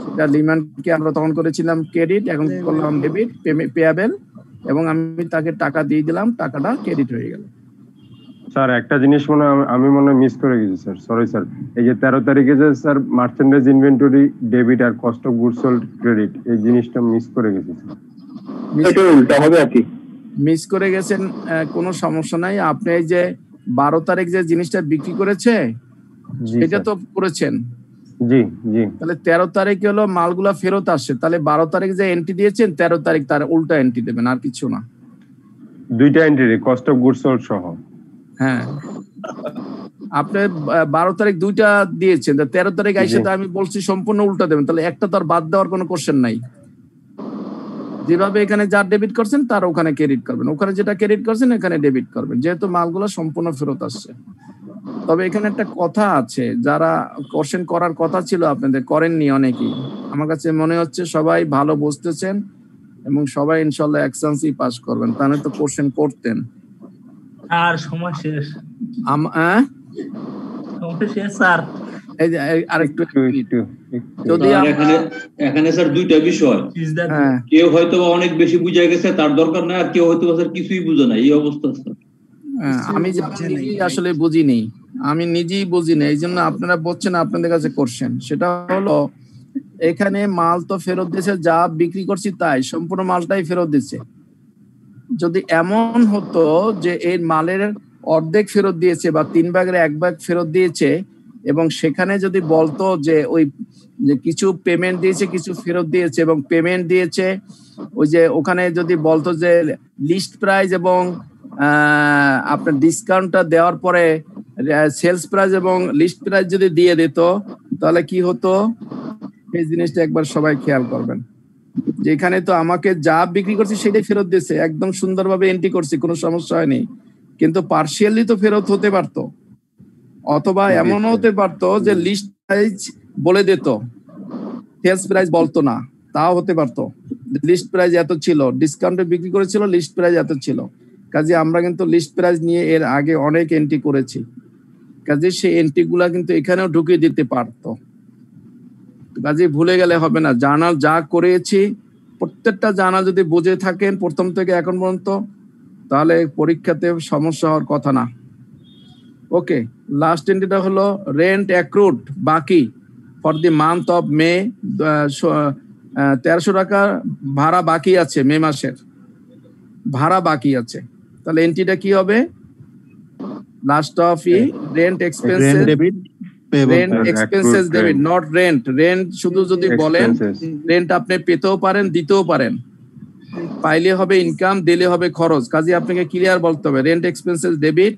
সেটা লিম্যানকে আমরা তখন করেছিলাম ক্রেডিট, এখন করলাম ডেবিট, পেয়াবেল, এবং আমি তাকে টাকা দিয়ে দিলাম, টাকাটা ক্রেডিট হয়ে গেল। স্যার একটা জিনিস আমি মনে মিস করে গেছি স্যার, সরি স্যার। এই যে 13 তারিখে যে স্যার মার্চেন্ডাইজ ইনভেন্টরি ডেবিট আর cost of goods sold credit, এই জিনিসটা মিস করে গেছি স্যার। এটা উল্টা হবে আর কি। মিস করে গেছেন, কোনো সমস্যা নাই। আপনি এই যে 12 তারিখ যে জিনিসটা বিক্রি করেছে সেটা তো করেছেন। জি জি। তাহলে 13 তারিখে হলো মালগুলা ফেরত আসছে, তাহলে 12 তারিখ যে এন্ট্রি দিয়েছেন 13 তারিখ তার উল্টা এন্ট্রি দেবেন, আর কিছু না। দুইটা entry, cost of goods sold সহ। হ্যাঁ, আপনি 12 তারিখ দুইটা দিয়েছেন, 13 তারিখ আইসে তো আমি বলছি সম্পূর্ণ উল্টা দেবেন, তাহলে একটা তো আর বাদ দেওয়ার কোনো কোশ্চেন নাই। যেভাবে এখানে যা ডেবিট করছেন তার ওখানে ক্রেডিট করবেন, ওখানে যেটা ক্রেডিট করছেন এখানে ডেবিট করবেন, যেহেতু মালগুলো সম্পূর্ণ ফেরত আসছে। তবে এখানে একটা কথা আছে, যারা কোশ্চেন করার কথা ছিল আপনাদের করেননি অনেকেই, আমার কাছে মনে হচ্ছে সবাই ভালো বুঝতেছেন এবং সবাই ইনশাআল্লাহ এক্সান্সি পাস করবেন, তাহলে তো কোশ্চেন করতেন। আর সময় শেষ, সময় শেষ স্যার। এই যে আরেকটু যদি এখানে স্যার দুইটা বিষয়, কেউ হয়তো অনেক বেশি বুঝে গেছে তার দরকার নাই, আর কেউ হয়তো স্যার কিছুই বুঝে না, এই অবস্থা স্যার। আমি নিজেই আসলে বুঝিনি, আমি নিজেই বুঝিনি, এই জন্য আপনারা বলছেন আপনাদের কাছে করছেন। সেটা হলো এখানে মাল তো ফেরত দিয়েছে, যা বিক্রি করছি তাই সম্পূর্ণ মালটাই ফেরত দিচ্ছে। যদি এমন হতো যে এই মালের অর্ধেক ফেরত দিয়েছে বা 3 ভাগের 1 ভাগ ফেরত দিয়েছে, এবং সেখানে যদি বলতো যে ওই যে কিছু পেমেন্ট দিয়েছে কিছু ফেরত দিয়েছে এবং পেমেন্ট দিয়েছে, ওই যে ওখানে যদি বলতো যে লিস্ট প্রাইস এবং আপনার ডিসকাউন্টটা দেওয়ার পরে সেলস প্রাইস এবং লিস্ট প্রাইস যদি দিয়ে দিত, তাহলে কি হতো এই জিনিসটা একবার সবাই খেয়াল করবেন। যেখানে তো আমাকে যা বিক্রি করছি সেটাই ফেরত দিয়েছে, একদম সুন্দরভাবে এন্ট্রি করছি, কোনো সমস্যা হয়নি, কিন্তু পার্শিয়ালি তো ফেরত হতে পারতো, অথবা এমনও হতে পারতো যে লিস্ট প্রাইস বলে দিত, সেলস প্রাইস বলতো না, তাও হতে পারতো। লিস্ট প্রাইস এত ছিল, ডিসকাউন্টে বিক্রি করেছিল, লিস্ট প্রাইস এত ছিল। কাজে আমরা কিন্তু লিস্ট প্রাইস নিয়ে এর আগে অনেক এন্ট্রি করেছি, কাজে সেই এন্ট্রি গুলা কিন্তু এখানেও ঢুকিয়ে দিতে পারতো। কাজে ভুলে গেলে হবে না, জার্নাল যা করেছি প্রত্যেকটা জার্নাল যদি বুঝে থাকেন প্রথম থেকে এখন পর্যন্ত, তাহলে পরীক্ষাতে সমস্যা হওয়ার কথা না। ওকে, লাস্ট এন্ট্রিটা হলো রেন্ট অ্যাক্রুড বাকি for the month of May, 1300 টাকা ভাড়া বাকি আছে, মে মাসের ভাড়া বাকি আছে। তাহলে এন্ট্রিটা কি হবে? Last of rent expenses, rent expenses debit, not rent. Rent শুধু যদি বলেন রেন্ট আপনি পেতেও পারেন দিতেও পারেন, পাইলে হবে ইনকাম, দিলে হবে খরচ। কাজে আপনাকে ক্লিয়ার বলতে হবে রেন্ট এক্সপেন্সেস ডেবিট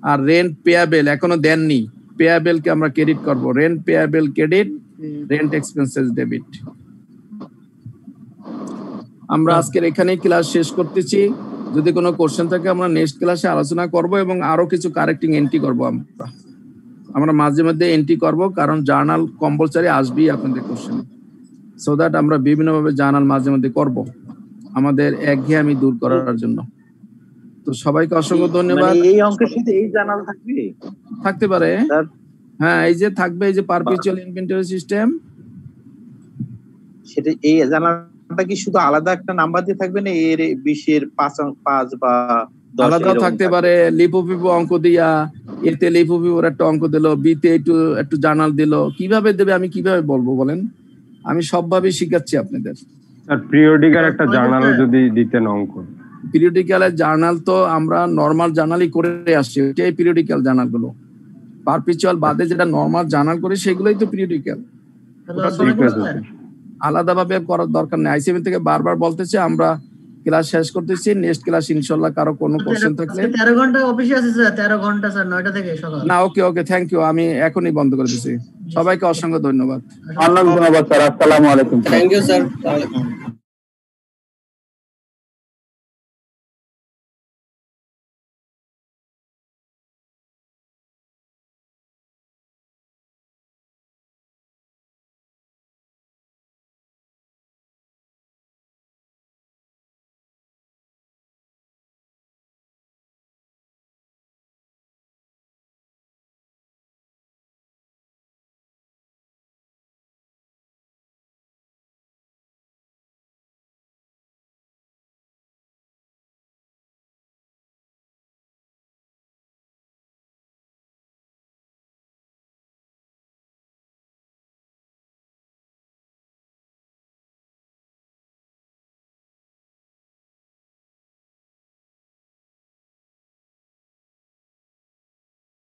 আর রেন্ট পেয়াবেল এখনো দেননি, পেয়াবেল কে আমরা ক্রেডিট করব, rent payable credit, rent expenses debit. আমরা আজকের এখানেই ক্লাস শেষ করতেছি। যদি কোনো কোশ্চেন থাকে আমরা নেক্সট ক্লাসে আলোচনা করব এবং আরো কিছু কারেক্টিং এন্ট্রি করব। আমরা মাঝে মধ্যে এন্ট্রি করব, কারণ জার্নাল কম্পালসারি আসবেই আপনাদের কোশ্চেন, সো দ্যাট আমরা বিভিন্নভাবে জার্নাল মাঝে মধ্যে করব আমাদের একঘেয়েমি দূর করার জন্য। তো সবাইকে অসংখ্য ধন্যবাদ। এই অঙ্কের সাথে এই জার্নাল থাকবে? থাকতে পারে, হ্যাঁ, এই যে থাকবে, এই যে পারপিচুয়াল ইনভেন্টরি সিস্টেম, সেটা এই জার্নালটা কি শুধু আলাদা একটা নাম্বার দিয়ে থাকবে না এর 20 এর 5 বা 10 আলাদা থাকতে পারে? লিপোপিপো অঙ্ক দিয়া, এতে লিপোপিপোর একটা অঙ্ক দিল, বিতে একটু জার্নাল দিল, কিভাবে দেবে আমি কিভাবে বলবো বলেন? আমি সবভাবে শিখাচ্ছি আপনাদের। স্যার পিরিয়ডিক্যাল একটা জার্নাল যদি দিতেন অঙ্ক। পিরিয়ডিক্যালের জার্নাল তো আমরা নরমাল জার্নালই করে আসছি, ওইটাই পিরিয়ডিক্যাল জার্নাল গুলো। পারপিচুয়াল বাদে যেটা নরমাল জার্নাল করি সেগুলোই তো পিরিয়ডিক্যাল, আলাদাভাবে করার দরকার নেই। আইসিএম থেকে বারবার বলতেছে আমরা ক্লাস শেষ করতেছি, নেক্সট ক্লাস ইনশাআল্লাহ কারো কোনো কোশ্চেন থাকলে 13 ঘন্টা অফিসে আছে স্যার, 13 ঘন্টা স্যার, 9টা থেকে সকাল। না, ওকে থ্যাংক ইউ, আমি এখনই বন্ধ করে দিচ্ছি। সবাইকে অসংখ্য ধন্যবাদ। ধন্যবাদ স্যার, আসসালামু আলাইকুম। Thank you sir.